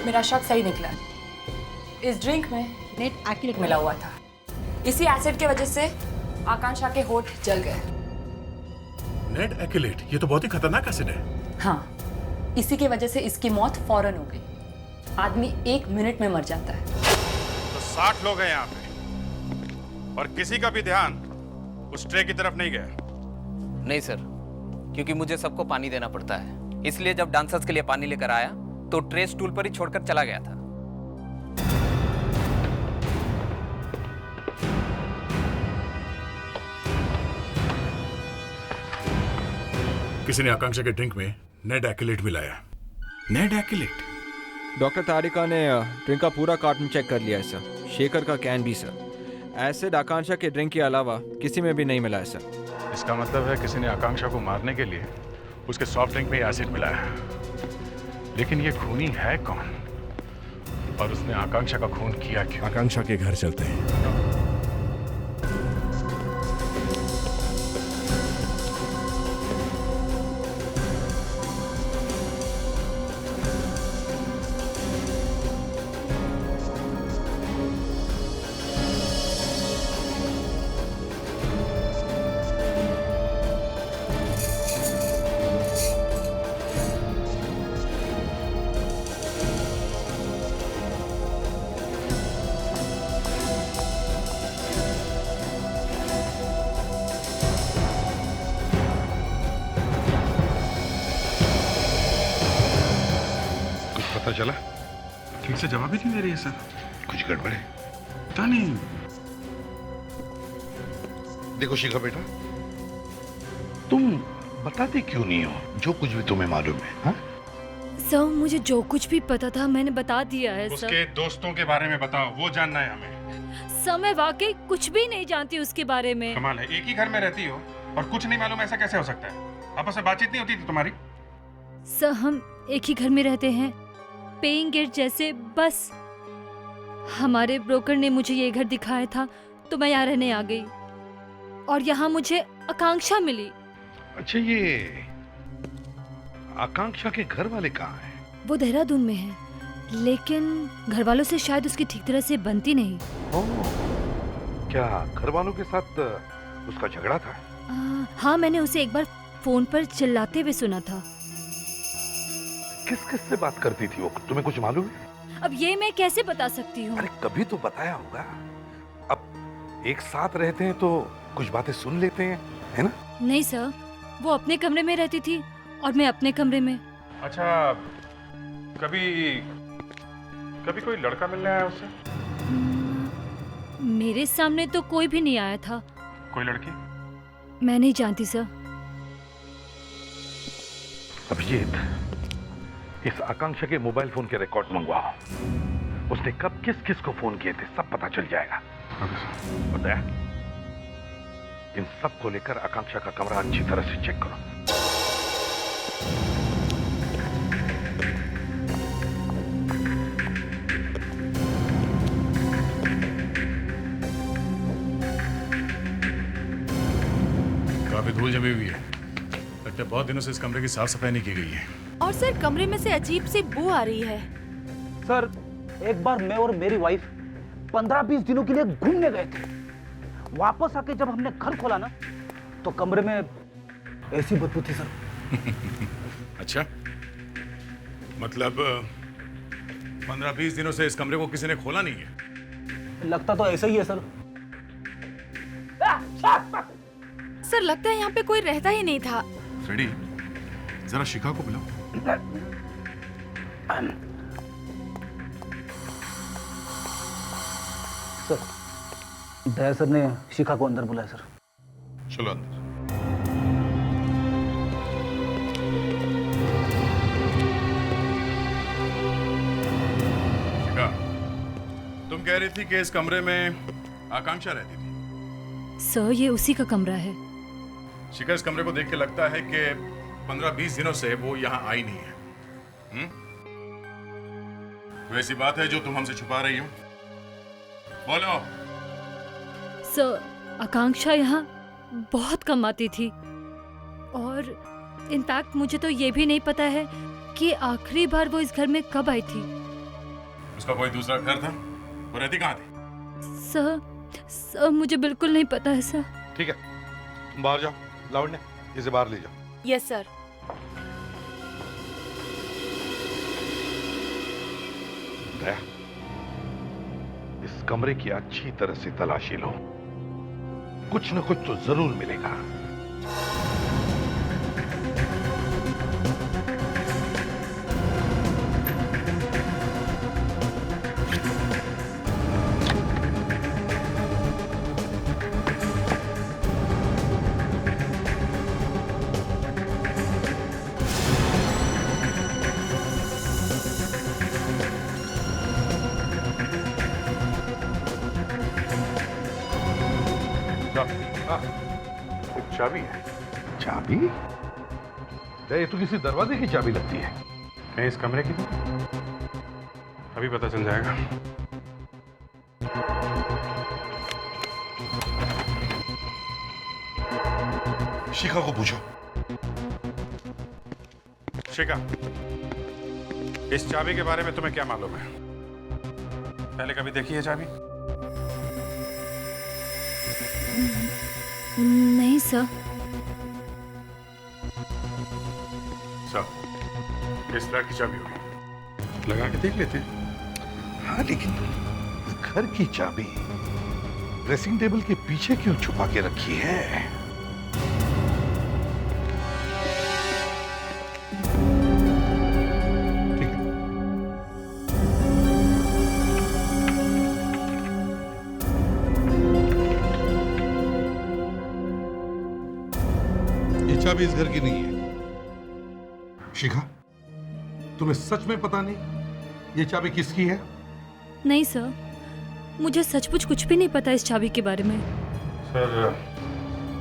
मेरा शक सही निकला। इस ड्रिंक में नेट एक्रिलेट मिला हुआ था। इसी एसिड की वजह से आकांक्षा के होठ जल गए। Net acrylate? ये तो बहुत ही खतरनाक एसिड है। हाँ, इसी की वजह से इसकी मौत फौरन हो गई। आदमी 1 मिनट में मर जाता है। तो 60 लोग हैं यहाँ पे और किसी का भी ध्यान उस ट्रे की तरफ नहीं गया? नहीं सर, क्योंकि मुझे सबको पानी देना पड़ता है, इसलिए जब डांसर्स के लिए पानी लेकर आया तो ट्रे स्टूल पर ही छोड़कर चला गया था। किसी ने आकांक्षा के ड्रिंक में नेट एक्रिलेट मिलाया। Net acrylate? डॉक्टर तारिका ने ड्रिंक का पूरा कार्टन चेक कर लिया है सर, शेकर का कैन भी सर। एसिड आकांक्षा के ड्रिंक के अलावा किसी में भी नहीं मिला है सर। इसका मतलब है किसी ने आकांक्षा को मारने के लिए उसके सॉफ्ट ड्रिंक में एसिड मिलाया। लेकिन ये खूनी है कौन और उसने आकांक्षा का खून किया क्यों? आकांक्षा के घर चलते हैं। पता चला? ठीक से जवाब ही नहीं दे रही है सर। कुछ गड़बड़ है? पता नहीं। देखो शिखा बेटा, तुम बताते क्यों नहीं हो जो कुछ भी तुम्हें मालूम है? हाँ? सर मुझे जो कुछ भी पता था मैंने बता दिया है सर। उसके दोस्तों के बारे में बताओ, वो जानना है हमें। सर मैं वाकई कुछ भी नहीं जानती उसके बारे में। कमाल है, एक ही घर में रहती हो और कुछ नहीं मालूम, ऐसा कैसे हो सकता है? आपस में बातचीत नहीं होती थी तुम्हारी? सर हम एक ही घर में रहते हैं, पेइंग गेस्ट जैसे। बस हमारे ब्रोकर ने मुझे ये घर दिखाया था तो मैं यहाँ रहने आ गई और यहाँ मुझे आकांक्षा मिली। अच्छा, ये आकांक्षा के घर वाले कहाँ हैं? वो देहरादून में है, लेकिन घर वालों से शायद उसकी ठीक तरह से बनती नहीं। क्या घर वालों के साथ उसका झगड़ा था? हाँ, मैंने उसे एक बार फोन पर चिल्लाते हुए सुना था। किस किस से बात करती थी वो, तुम्हें कुछ मालूम है? अब ये मैं कैसे बता सकती हूँ? अरे कभी तो बताया होगा। अब एक साथ रहते हैं तो कुछ बातें सुन लेते हैं, है ना? नहीं सर, वो अपने कमरे में रहती थी और मैं अपने कमरे में। अच्छा, कभी कोई लड़का मिलने आया उससे? मेरे सामने तो कोई भी नहीं आया था। कोई लड़की? मैं नहीं जानती सर। अभिजीत, इस आकांक्षा के मोबाइल फोन के रिकॉर्ड मंगवाओ। उसने कब किस किस को फोन किए थे सब पता चल जाएगा। बताया? इन सब को लेकर आकांक्षा का कमरा अच्छी तरह से चेक करो। काफी धूल जमी हुई है, लगता है बहुत दिनों से इस कमरे की साफ सफाई नहीं की गई है। और सर कमरे में से अजीब सी बू आ रही है। सर एक बार मैं और मेरी वाइफ 15-20 दिनों के लिए घूमने गए थे। वापस आके जब हमने घर खोला ना तो कमरे में ऐसी बदबू थी सर। अच्छा, मतलब 15-20 दिनों से इस कमरे को किसी ने खोला नहीं है? लगता तो ऐसा ही है सर। सर लगता है यहाँ पे कोई रहता ही नहीं था। फ्रेडी, जरा शिखा को बुलाओ। सर दया सर ने शिखा को अंदर बुलाया सर। चलो अंदर। शिखा, तुम कह रही थी कि इस कमरे में आकांक्षा रहती थी। सर ये उसी का कमरा है। शिखा, इस कमरे को देख के लगता है कि 15-20 दिनों से वो यहाँ आई नहीं है। वैसी बात है जो तुम हमसे छुपा रही हो? बोलो। सर आकांक्षा यहाँ बहुत कम आती थी और इनफैक्ट मुझे तो ये भी नहीं पता है कि आखिरी बार वो इस घर में कब आई थी। उसका कोई दूसरा घर था? वो रहती कहाँ थी? सर मुझे बिल्कुल नहीं पता है सर। ठीक है, तुम बाहर जाओ। लावण्य, इसे बाहर ले जाओ। Yes sir. दया, इस कमरे की अच्छी तरह से तलाशी लो, कुछ न कुछ तो जरूर मिलेगा। चाबी है। चाबी? ये तो किसी दरवाजे की चाबी लगती है। मैं इस कमरे की? अभी पता चल जाएगा। शिखा को पूछो। शिखा, इस चाबी के बारे में तुम्हें क्या मालूम है? पहले कभी देखी है चाबी? नहीं सर। इस फ्लैट की चाबी होगी, लगा के देख लेते हैं। हाँ, लेकिन घर की चाबी ड्रेसिंग टेबल के पीछे क्यों छुपा के रखी है? ठीक है, चाबी इस घर की नहीं है। शिखा, तुम्हें सच में पता नहीं ये चाबी किसकी है? नहीं सर, मुझे सचमुच कुछ भी नहीं पता इस चाबी के बारे में। सर,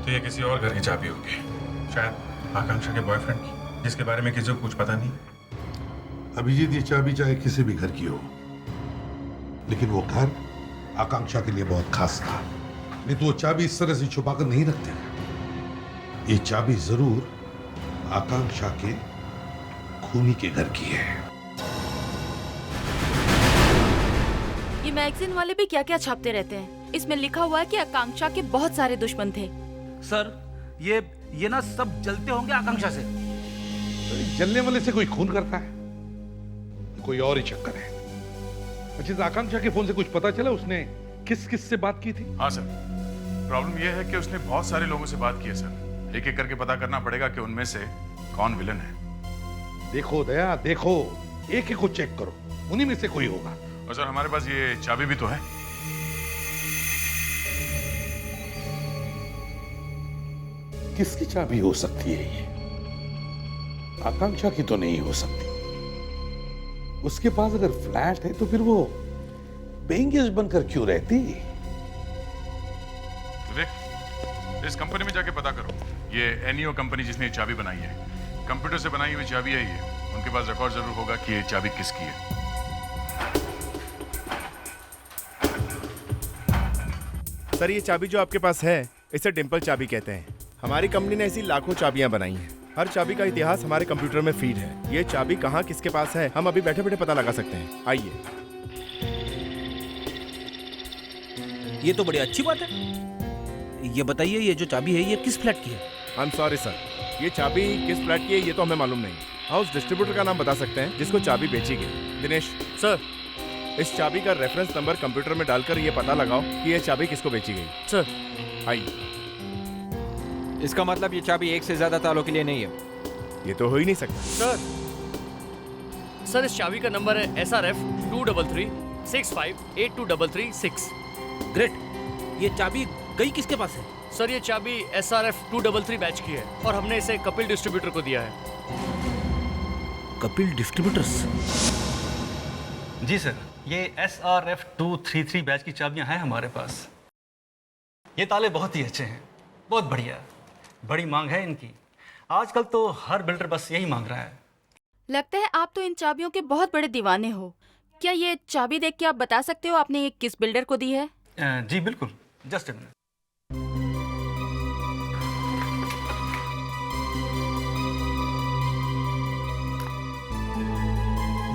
तो ये किसी और घर की चाबी होगी, शायद आकांक्षा के बॉयफ्रेंड की, जिसके बारे में किसी को कुछ पता नहीं। अभिजीत, ये चाबी चाहे किसी भी घर की हो, लेकिन वो घर आकांक्षा के लिए बहुत खास था। नहीं तो वो चाबी इस तरह से छुपाकर नहीं रखते। ये चाबी जरूर आकांक्षा के खूनी के घर की है। ये मैगजीन वाले भी क्या क्या छापते रहते हैं। इसमें लिखा हुआ है कि आकांक्षा के बहुत सारे दुश्मन थे। सर, ये ना सब जलते होंगे आकांक्षा से। जलने वाले से कोई खून करता है? कोई और ही चक्कर है। अच्छा, आकांक्षा के फोन से कुछ पता चला उसने किस किस से बात की थी? हाँ सर, प्रॉब्लम यह है कि उसने बहुत सारे लोगों से बात की है सर। एक एक करके पता करना पड़ेगा कि उनमें से कौन विलन है। देखो दया, देखो, एक एक को चेक करो, उन्हीं में से कोई होगा। और सर, हमारे पास ये चाबी भी तो है। किसकी चाबी हो सकती है ये? आकांक्षा की तो नहीं हो सकती। उसके पास अगर फ्लैट है तो फिर वो पेइंग गेस्ट बनकर क्यों रहती? विवेक, इस कंपनी में जाके पता करो, ये एनईओ कंपनी जिसने ये चाबी बनाई है, कंप्यूटर से बनाई हुई चाबी है ये। उनके पास रिकॉर्ड जरूर होगा कि ये चाबी किसकी है। सर, ये चाबी जो आपके पास है, इसे डिंपल चाबी कहते हैं। हमारी कंपनी ने ऐसी लाखों चाबियां बनाई हैं। हर चाबी का इतिहास हमारे कंप्यूटर में फीड है। ये चाबी कहाँ किसके पास है, हम अभी बैठे बैठे पता लगा सकते हैं। आइए। ये तो बड़ी अच्छी बात है। ये बताइए, ये जो चाबी है ये किस फ्लैट की है? आई एम सॉरी सर, ये चाबी किस फ्लैट की है ये तो हमें मालूम नहीं। हाँ, उस डिस्ट्रीब्यूटर का नाम बता सकते हैं जिसको चाबी बेची गई। दिनेश सर, इस चाबी का रेफरेंस नंबर कंप्यूटर में डालकर ये पता लगाओ कि ये चाबी किसको बेची गई। सर, आइए। इसका मतलब ये चाबी एक से ज्यादा तालों के लिए नहीं है। ये तो हो ही नहीं सकता। सर, इस चाबी का नंबर है SRF 23365823336। ग्रेट। ये चाबी गई किसके पास है? सर, ये चाबी SRF 233 बैच की है और हमने इसे कपिल डिस्ट्रीब्यूटर को दिया है। कपिल डिस्ट्रीब्यूटर्स? जी सर, ये SRF 233 बैच की चाबियां हैं हमारे पास। ये ताले बहुत ही अच्छे हैं, बहुत बढ़िया, बड़ी मांग है इनकी। आजकल तो हर बिल्डर बस यही मांग रहा है। लगता है आप तो इन चाबियों के बहुत बड़े दीवाने हो। क्या ये चाबी देख के आप बता सकते हो आपने ये किस बिल्डर को दी है? जी बिल्कुल, जस्ट अ मिनट।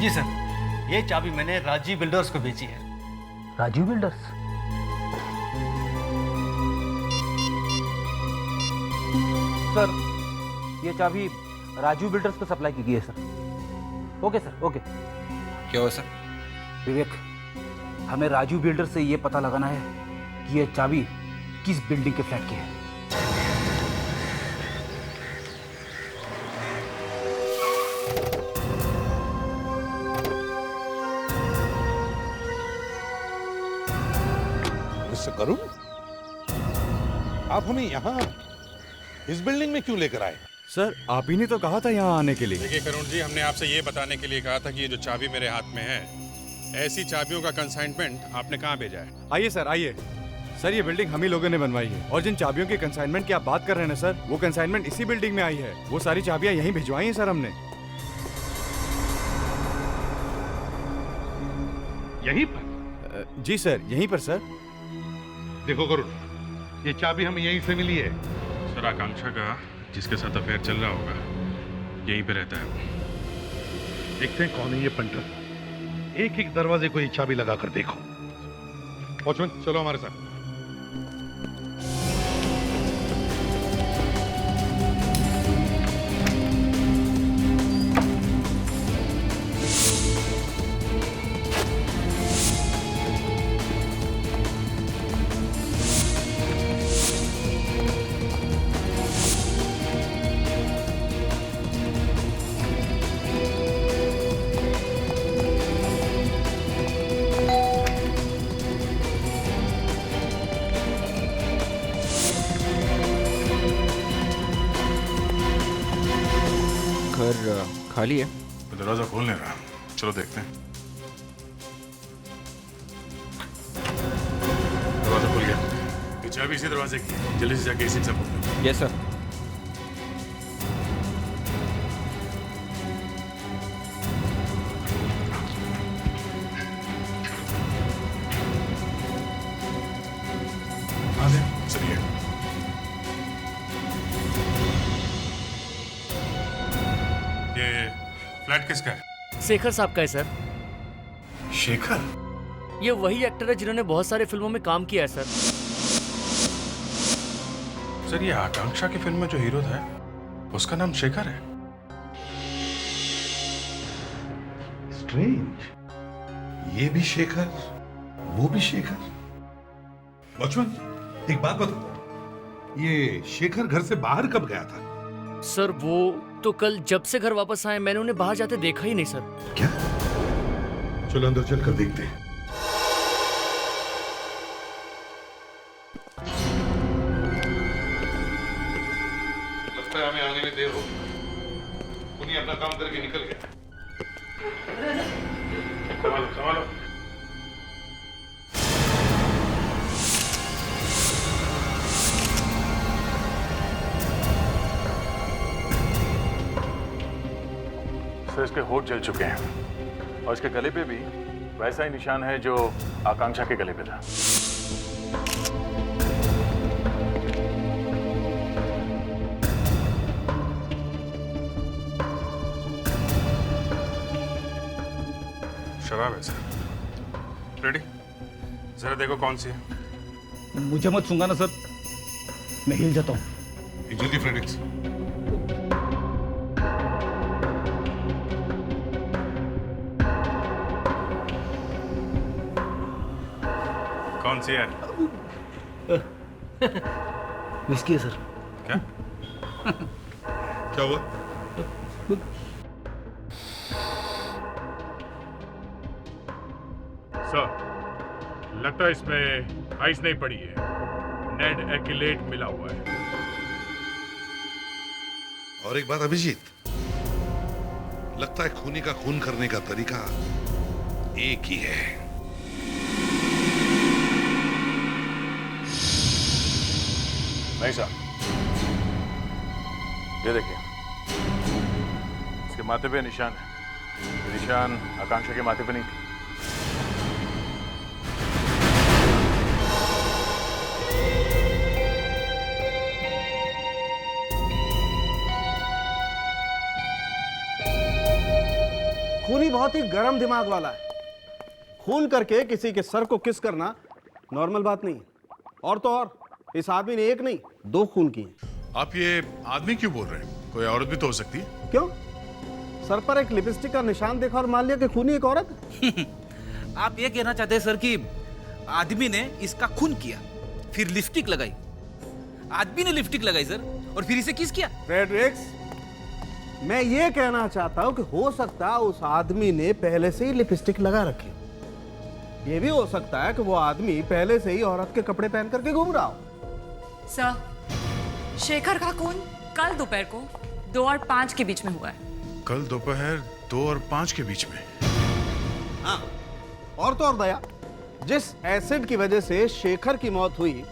जी सर, ये चाबी मैंने राजीव बिल्डर्स को बेची है। राजीव बिल्डर्स? सर, ये चाबी राजीव बिल्डर्स को सप्लाई की गई है सर। Okay sir, okay. क्या हो सर? विवेक, हमें राजीव बिल्डर से ये पता लगाना है कि ये चाबी किस बिल्डिंग के फ्लैट की है। मिस्टर करुण, आप हमें यहाँ इस बिल्डिंग में क्यों लेकर आए? सर, आप ही ने तो कहा था यहाँ आने के लिए। देखिए करुण जी, हमने आपसे ये बताने के लिए कहा था कि ये जो चाबी मेरे हाथ में है, ऐसी चाबियों का कंसाइनमेंट आपने कहाँ भेजा है? आइए सर, आइए। सर, ये बिल्डिंग हम ही लोगों ने बनवाई है और जिन चाबियों के कंसाइनमेंट की आप बात कर रहे हैं ना सर, वो कंसाइनमेंट इसी बिल्डिंग में आई है। वो सारी चाबियां यहीं भिजवाई हैं सर हमने। यहीं पर? जी सर, यहीं पर सर। देखो करुण, ये चाबी हमें यहीं से मिली है। सर, आकांक्षा का जिसके साथ अफेयर चल रहा होगा यहीं पे रहता है। देखते हैं कौन है ये पंटर। एक एक दरवाजे को ये चाबी लगा कर देखो। वॉचमैन, चलो हमारे साथ। घर खाली है। दरवाजा खोल नहीं रहा, चलो देखते हैं। दरवाजा खुल गया। ये चाबी इसी दरवाजे की है, जल्दी से जाके इसी से खोलो। Yes sir. चलिए। ये फ्लैट किसका है? शेखर साहब का है सर। शेखर? ये वही एक्टर है जिन्होंने बहुत सारे फिल्मों में काम किया है सर। सर ये आकांक्षा की फिल्म में जो हीरो था उसका नाम शेखर है। स्ट्रेंज, ये भी शेखर, वो भी शेखर। वॉचमैन, एक बात बताओ, ये शेखर घर से बाहर कब गया था? सर वो तो कल जब से घर वापस आए मैंने उन्हें बाहर जाते देखा ही नहीं सर। क्या? चलो अंदर चल कर देखते हैं। लगता है हमें आने में देर हो गई। उन्हीं अपना काम करके निकल गया। संभालो संभालो। सर इसके होठ जल चुके हैं और इसके गले पे भी वैसा ही निशान है जो आकांक्षा के गले पे था। शराब है सर। रेडी? जरा देखो कौन सी है। मुझे मत सूंघा ना सर, मैं हिल जाता हूँ। जल्दी फ्रेडिक्स। कौन सी है? विस्की है सर। क्या? क्या हुआ? सर लगता है इसमें आइस नहीं पड़ी है, नेड एक्यूलेट मिला हुआ है। और एक बात अभिजीत, लगता है खूनी का खून करने का तरीका एक ही है। नहीं साहब, ये देखिए इसके माथे पे निशान है। ये निशान आकांक्षा के माथे पे नहीं थी। खूनी बहुत ही गर्म दिमाग वाला है। खून करके किसी के सर को किस करना नॉर्मल बात नहीं। और तो और इस आदमी ने एक नहीं 2 खून किए। आप ये आदमी क्यों बोल रहे हैं? कोई औरत भी तो हो सकती है। क्यों? सर पर एक लिपस्टिक का निशान देखा और मान लिया कि खूनी एक औरत? आप ये कहना चाहते हैं सर कि आदमी ने इसका खून किया, फिर लिपस्टिक लगाई। आदमी ने लिपस्टिक लगाई सर, और फिर इसे किस किया? फ्रेडरिक्स, मैं ये कहना चाहता हूं कि हो सकता है उस आदमी ने पहले से ही लिपस्टिक लगा रखी। ये भी हो सकता है कि वो आदमी पहले से ही औरत के कपड़े पहन करके घूम रहा हो। सर, शेखर का खून कल दोपहर को 2 और 5 के बीच में हुआ है। कल दोपहर 2 और 5 के बीच में? हाँ, और तो और दया, जिस एसिड की वजह से शेखर की मौत हुई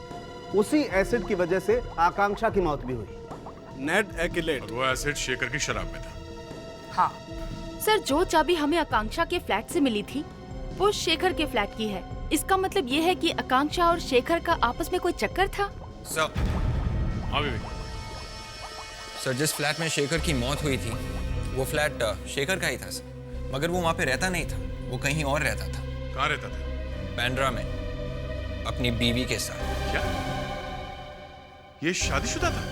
उसी एसिड की वजह से आकांक्षा की मौत भी हुई। नेड एक्यूलेट। और वो एसिड शेखर की शराब में था। हाँ सर, जो चाबी हमें आकांक्षा के फ्लैट से मिली थी वो शेखर के फ्लैट की है। इसका मतलब ये है कि आकांक्षा और शेखर का आपस में कोई चक्कर था। सर, हाँ बेबी। सर जिस फ्लैट में शेखर की मौत हुई थी वो फ्लैट शेखर का ही था सर, मगर वो वहाँ पे रहता नहीं था, वो कहीं और रहता था। कहाँ रहता था? बांद्रा में अपनी बीवी के साथ। क्या ये शादीशुदा था?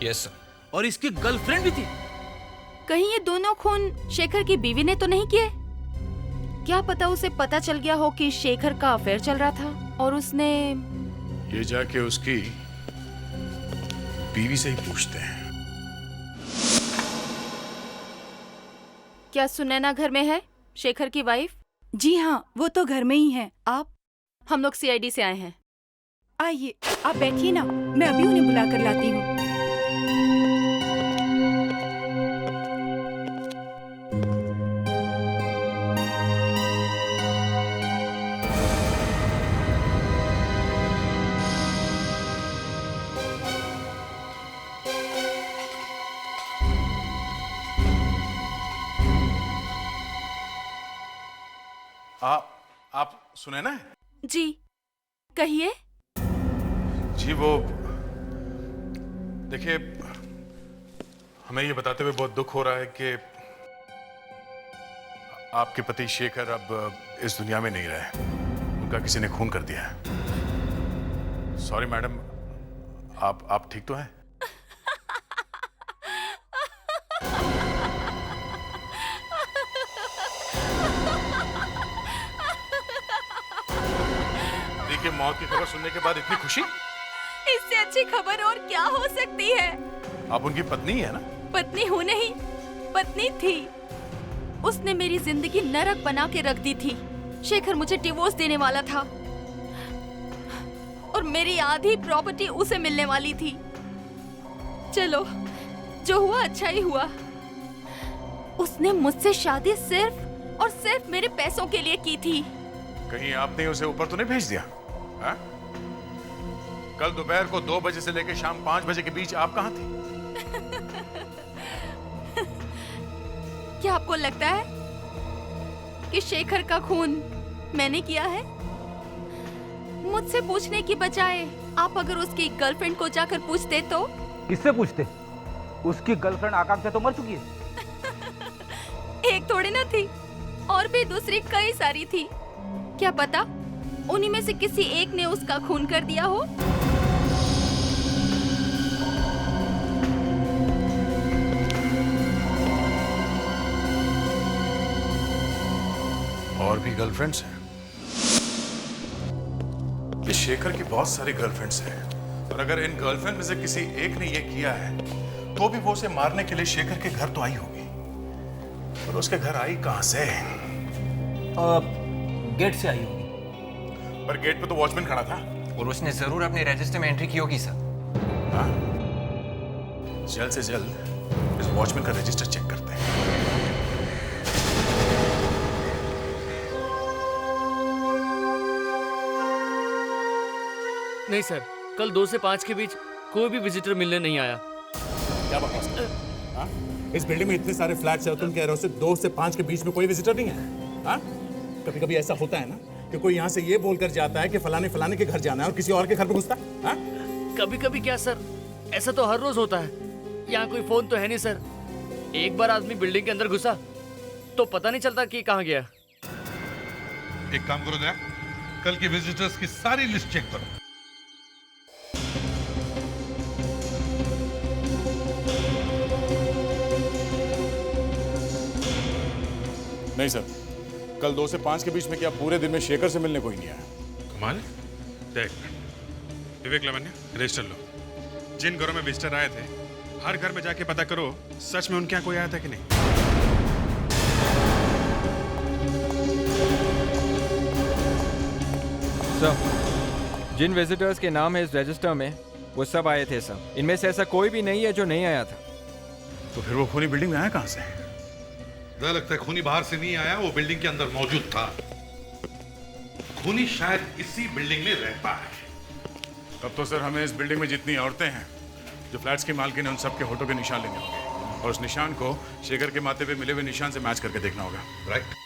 Yes sir. और इसकी गर्लफ्रेंड भी थी। कहीं ये दोनों खून शेखर की बीवी ने तो नहीं किए? क्या पता उसे पता चल गया हो कि शेखर का अफेयर चल रहा था और उसने ये जाके उसकी बीवी से ही पूछते हैं। क्या सुनैना घर में है, शेखर की वाइफ? जी हाँ, वो तो घर में ही है। आप? हम लोग सीआईडी से आए हैं। आइए, आप बैठिए ना, मैं अभी उन्हें बुला कर लाती हूँ। आप सुने ना? जी कहिए। जी वो देखिए, हमें ये बताते हुए बहुत दुख हो रहा है कि आपके पति शेखर अब इस दुनिया में नहीं रहे। उनका किसी ने खून कर दिया है। सॉरी मैडम, आप ठीक तो हैं? देखिए, मौत की खबर सुनने के बाद इतनी खुशी? इससे अच्छी खबर और क्या हो सकती है? आप उनकी पत्नी है ना? पत्नी हूँ नहीं, पत्नी थी। उसने मेरी जिंदगी नरक बना के रख दी थी। शेखर मुझे डिवोर्स देने वाला था और मेरी आधी प्रॉपर्टी उसे मिलने वाली थी। चलो, जो हुआ अच्छा ही हुआ। उसने मुझसे शादी सिर्फ और सिर्फ मेरे पैसों के लिए की थी। कहीं आपने उसे ऊपर तो नहीं भेज दिया? हा? कल दोपहर को 2 बजे से लेकर शाम 5 बजे के बीच आप कहाँ थी? क्या आपको लगता है कि शेखर का खून मैंने किया है? मुझसे पूछने की बजाय आप अगर उसकी गर्लफ्रेंड को जाकर पूछते तो? किससे पूछते? उसकी गर्लफ्रेंड आकांक्षा तो मर चुकी है। एक थोड़ी ना थी, और भी दूसरी कई सारी थी। क्या पता उन्हीं में से किसी एक ने उसका खून कर दिया हो। और भी गर्लफ्रेंड्स हैं? ये शेखर की बहुत सारी गर्लफ्रेंड्स हैं, और अगर इन गर्लफ्रेंड में से किसी एक ने ये किया है तो भी वो उसे मारने के लिए शेखर के घर तो आई होगी। और उसके घर आई कहां से? गेट से आई होगी। पर गेट पे तो वॉचमैन खड़ा था। और उसने जरूर अपने रजिस्टर में एंट्री की होगी सर। हाँ? जल्द से जल्द इस वॉचमैन का रजिस्टर चेक करते हैं। नहीं सर, कल 2 से 5 के बीच कोई भी विजिटर मिलने नहीं आया। क्या बकवास कर रहे हो? हाँ? इस बिल्डिंग में इतने सारे फ्लैट्स हैं, तुम कह रहे हो 2 से 5 के बीच में कोई विजिटर नहीं है? हाँ? कभी कभी ऐसा होता है ना कि कोई यहाँ से ये बोलकर जाता है कि फलाने के घर जाना है और किसी और के घर पे घुसता है। हाँ? कभी कभी क्या सर, ऐसा तो हर रोज होता है। यहाँ कोई फोन तो है नहीं सर। एक बार आदमी बिल्डिंग के अंदर घुसा तो पता नहीं चलता कि कहाँ गया। एक काम करो दया, कल के विजिटर्स की सारी लिस्ट चेक करो। नहीं सर, कल 2 से 5 के बीच में क्या पूरे दिन में शेखर से मिलने कोई नहीं आया? कमाल। देख विवेक लावण्य, रजिस्टर लो। जिन घरों में विजिटर आए थे हर घर में जाके पता करो सच में उनके यहाँ कोई आया था कि नहीं। सर, जिन विजिटर्स के नाम है इस रजिस्टर में वो सब आए थे सर। इनमें से ऐसा कोई भी नहीं है जो नहीं आया था। तो फिर वो खूनी बिल्डिंग में आया कहाँ से? मुझे लगता है खूनी बाहर से नहीं आया, वो बिल्डिंग के अंदर मौजूद था। खूनी शायद इसी बिल्डिंग में रहता है। तब तो सर हमें इस बिल्डिंग में जितनी औरतें हैं जो फ्लैट्स की मालकिन है उन सबके होठों के निशान लेने होंगे, और उस निशान को शेखर के माथे पे मिले हुए निशान से मैच करके देखना होगा। राइट।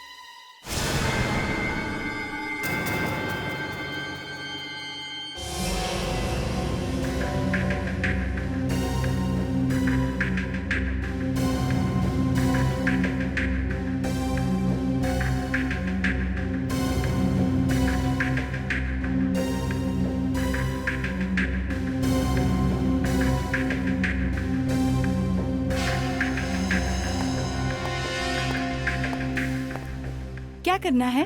क्या करना है?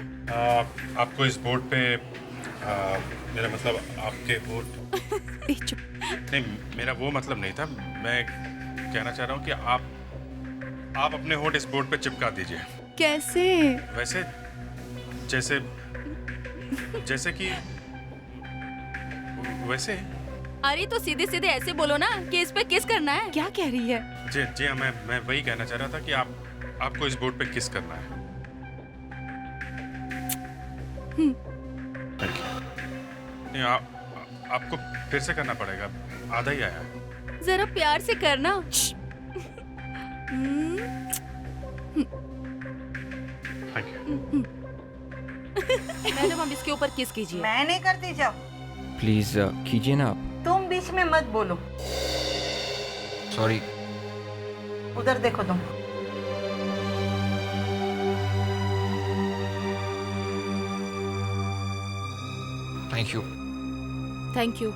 आपको इस बोर्ड पे मेरा मतलब आपके वोट नहीं, मेरा वो मतलब नहीं था। मैं कहना चाह रहा हूँ कि आप अपने वोट इस बोर्ड पे चिपका दीजिए। कैसे? वैसे जैसे जैसे कि वैसे। अरे तो सीधे सीधे ऐसे बोलो ना कि इस पे किस करना है। क्या कह रही है? जी हाँ, मैं वही कहना चाह रहा था कि आपको इस बोर्ड पे किस करना है। नहीं, आपको फिर से करना पड़ेगा, आधा ही आया है। जरा प्यार से करना। Thank you. मैडम हम इसके ऊपर किस कीजिए। मैं नहीं करती, जाओ। प्लीज कीजिए ना आप। तुम बीच में मत बोलो। सॉरी। उधर देखो तुम। Thank you. Thank you.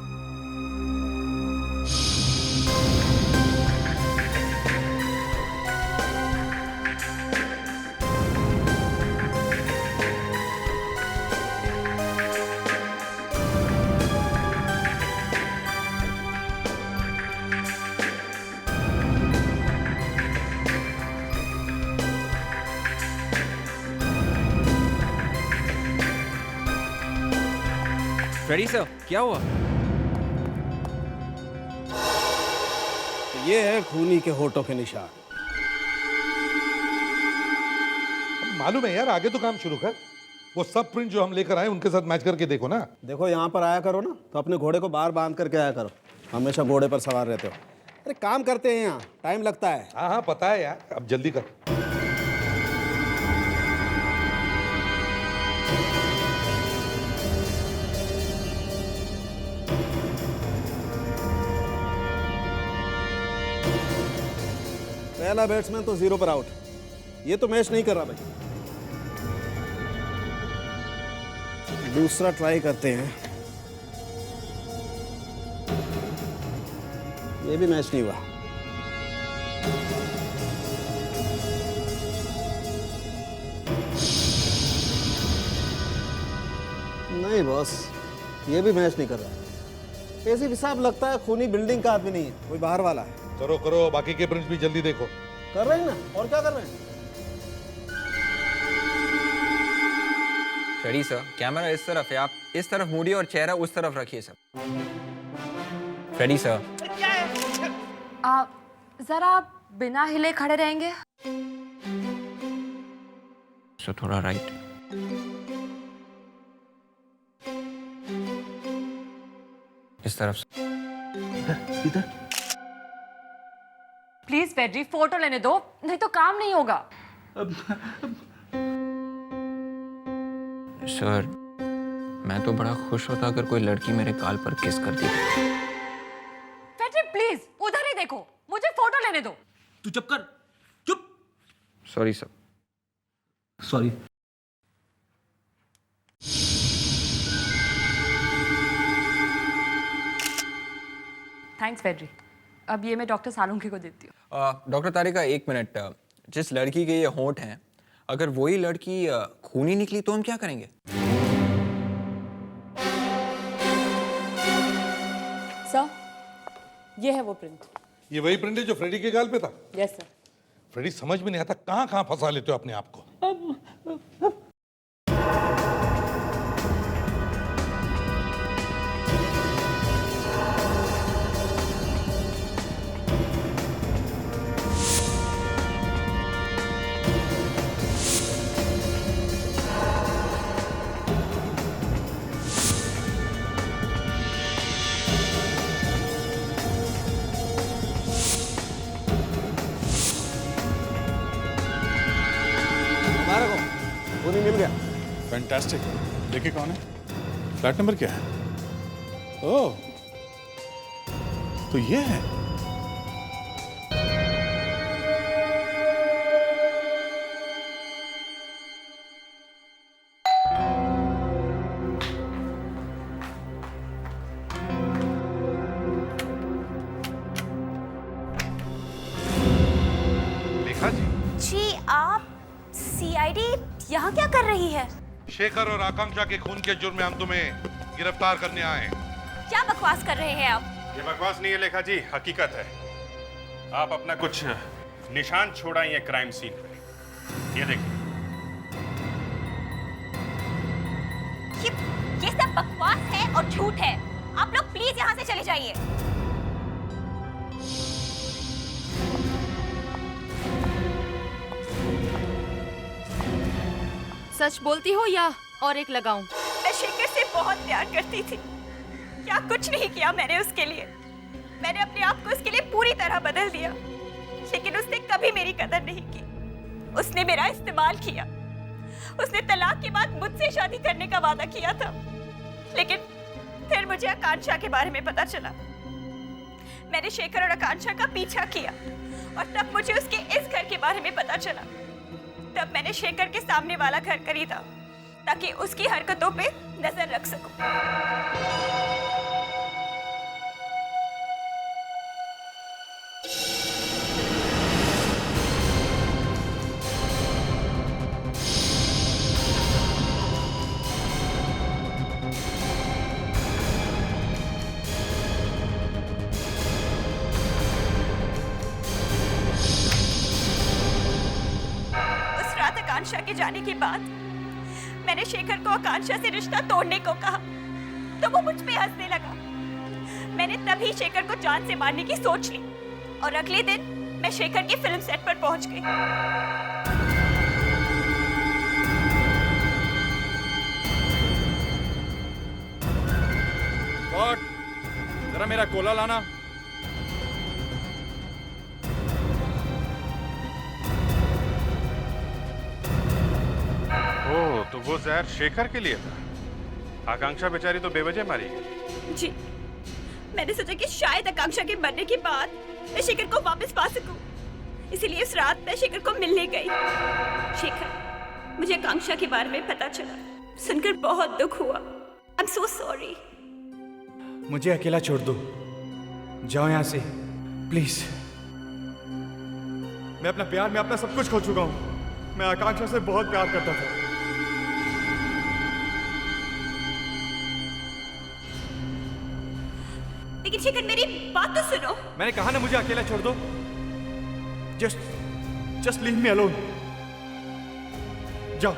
Freddy sir, क्या हुआ? ये है खूनी के होठों के निशान। मालूम है यार, आगे तो काम शुरू कर। वो सब प्रिंट जो हम लेकर आए उनके साथ मैच करके देखो ना। देखो यहाँ पर आया करो ना तो अपने घोड़े को बाहर बांध करके आया करो, हमेशा घोड़े पर सवार रहते हो। अरे काम करते हैं यहाँ, टाइम लगता है। हाँ हाँ पता है यार, अब जल्दी कर। पहला बैट्समैन तो 0 पर आउट, ये तो मैच नहीं कर रहा भाई। दूसरा ट्राई करते हैं, ये भी मैच नहीं हुआ। नहीं बॉस, ये भी मैच नहीं कर रहा। ऐसे हिसाब लगता है खूनी बिल्डिंग का आदमी नहीं है, कोई बाहर वाला है। करो करो, बाकी के प्रिंट्स भी जल्दी देखो। कर रहे हैं ना, और क्या कर रहे हैं? फ्रेडी सर, कैमरा इस तरफ है, आप इस तरफ मूडिए और चेहरा उस तरफ रखिए सर। Freddy sir. जरा आप बिना हिले खड़े रहेंगे? सो थोड़ा राइट। इस तरफ से। इधर। प्लीज फेड्री, फोटो लेने दो, नहीं तो काम नहीं होगा। सर, मैं तो बड़ा खुश होता अगर कोई लड़की मेरे गाल पर किस करती। फेड्री प्लीज उधर ही देखो, मुझे फोटो लेने दो। तू चुप कर, चुप। Sorry sir. सॉरी। थैंक्स फेड्री, अब ये मैं डॉक्टर सालुंखे को देती हूँ। डॉक्टर तारिका, एक मिनट। जिस लड़की के ये होंठ हैं, अगर वही लड़की खूनी निकली तो हम क्या करेंगे? सर, ये है वो प्रिंट। ये वही प्रिंट है जो फ्रेडी के गाल पे था? Yes sir. फ्रेडी, समझ में नहीं आता कहाँ कहाँ फंसा लेते हो अपने आप को। खूनी मिल गया। फैंटास्टिक। देखिए कौन है, फ्लैट नंबर क्या है? ओह, तो ये है। लेखा जी। जी, आप सीआईडी यहाँ क्या कर रही है? शेखर और आकांक्षा के खून के जुर्म में हम तुम्हें गिरफ्तार करने आए। क्या बकवास कर रहे हैं आप? ये बकवास नहीं है लेखा जी, हकीकत है। आप अपना कुछ निशान छोड़ाइए क्राइम सीन पे। ये देखिए। ये सब बकवास है और झूठ है। आप लोग प्लीज यहाँ से चले जाइए। सच बोलती हो या और एक लगाऊं? मैं शेखर से बहुत प्यार करती थी। क्या कुछ नहीं किया मैंने उसके लिए। मैंने अपने आप को उसके लिए पूरी तरह बदल दिया, लेकिन उसने कभी मेरी कदर नहीं की। उसने मेरा इस्तेमाल किया उसने तलाक के बाद मुझसे शादी करने का वादा किया था, लेकिन फिर मुझे आकांक्षा के बारे में पता चला। मैंने शेखर और आकांक्षा का पीछा किया और तब मुझे उसके इस घर के बारे में पता चला। तब मैंने शेखर के सामने वाला घर खरीदा ताकि उसकी हरकतों पे नजर रख सकूं। आकांक्षा के जाने के बाद मैंने शेखर को आकांक्षा से रिश्ता तोड़ने को कहा तो वो मुझ पे हंसने लगा। मैंने तभी शेखर को जान से मारने की सोच ली और अगले दिन मैं शेखर की फिल्म सेट पर पहुंच गई। जरा मेरा कोला लाना। ओह, तो वो जहर शेखर के लिए था। आकांक्षा बेचारी तो बेवजह मारी गई। जी, मैंने सोचा कि शायद आकांक्षा के मरने के बाद मैं शेखर को वापस पा सकूं, इसीलिए उस रात मैं शेखर को मिलने गई। शेखर, मुझे आकांक्षा के बारे में पता चला, सुनकर बहुत दुख हुआ। I am so sorry. मुझे अकेला छोड़ दो, जाओ यहाँ से प्लीज। मैं अपना प्यार में अपना सब कुछ खो चुका हूँ। मैं आकांक्षा से बहुत प्यार करता था। लेकिन शेखर, मेरी बात तो सुनो। मैंने कहा ना मुझे अकेला छोड़ दो। Just leave me alone. जाओ।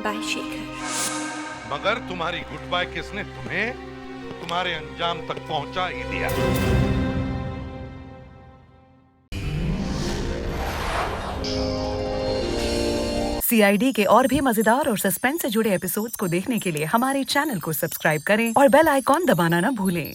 बाय शेखर। मगर तुम्हारी गुड बाय किसने तुम्हें तुम्हारे अंजाम तक पहुंचा ही दिया। CID के और भी मजेदार और सस्पेंस से जुड़े एपिसोड्स को देखने के लिए हमारे चैनल को सब्सक्राइब करें और बेल आइकॉन दबाना न भूलें।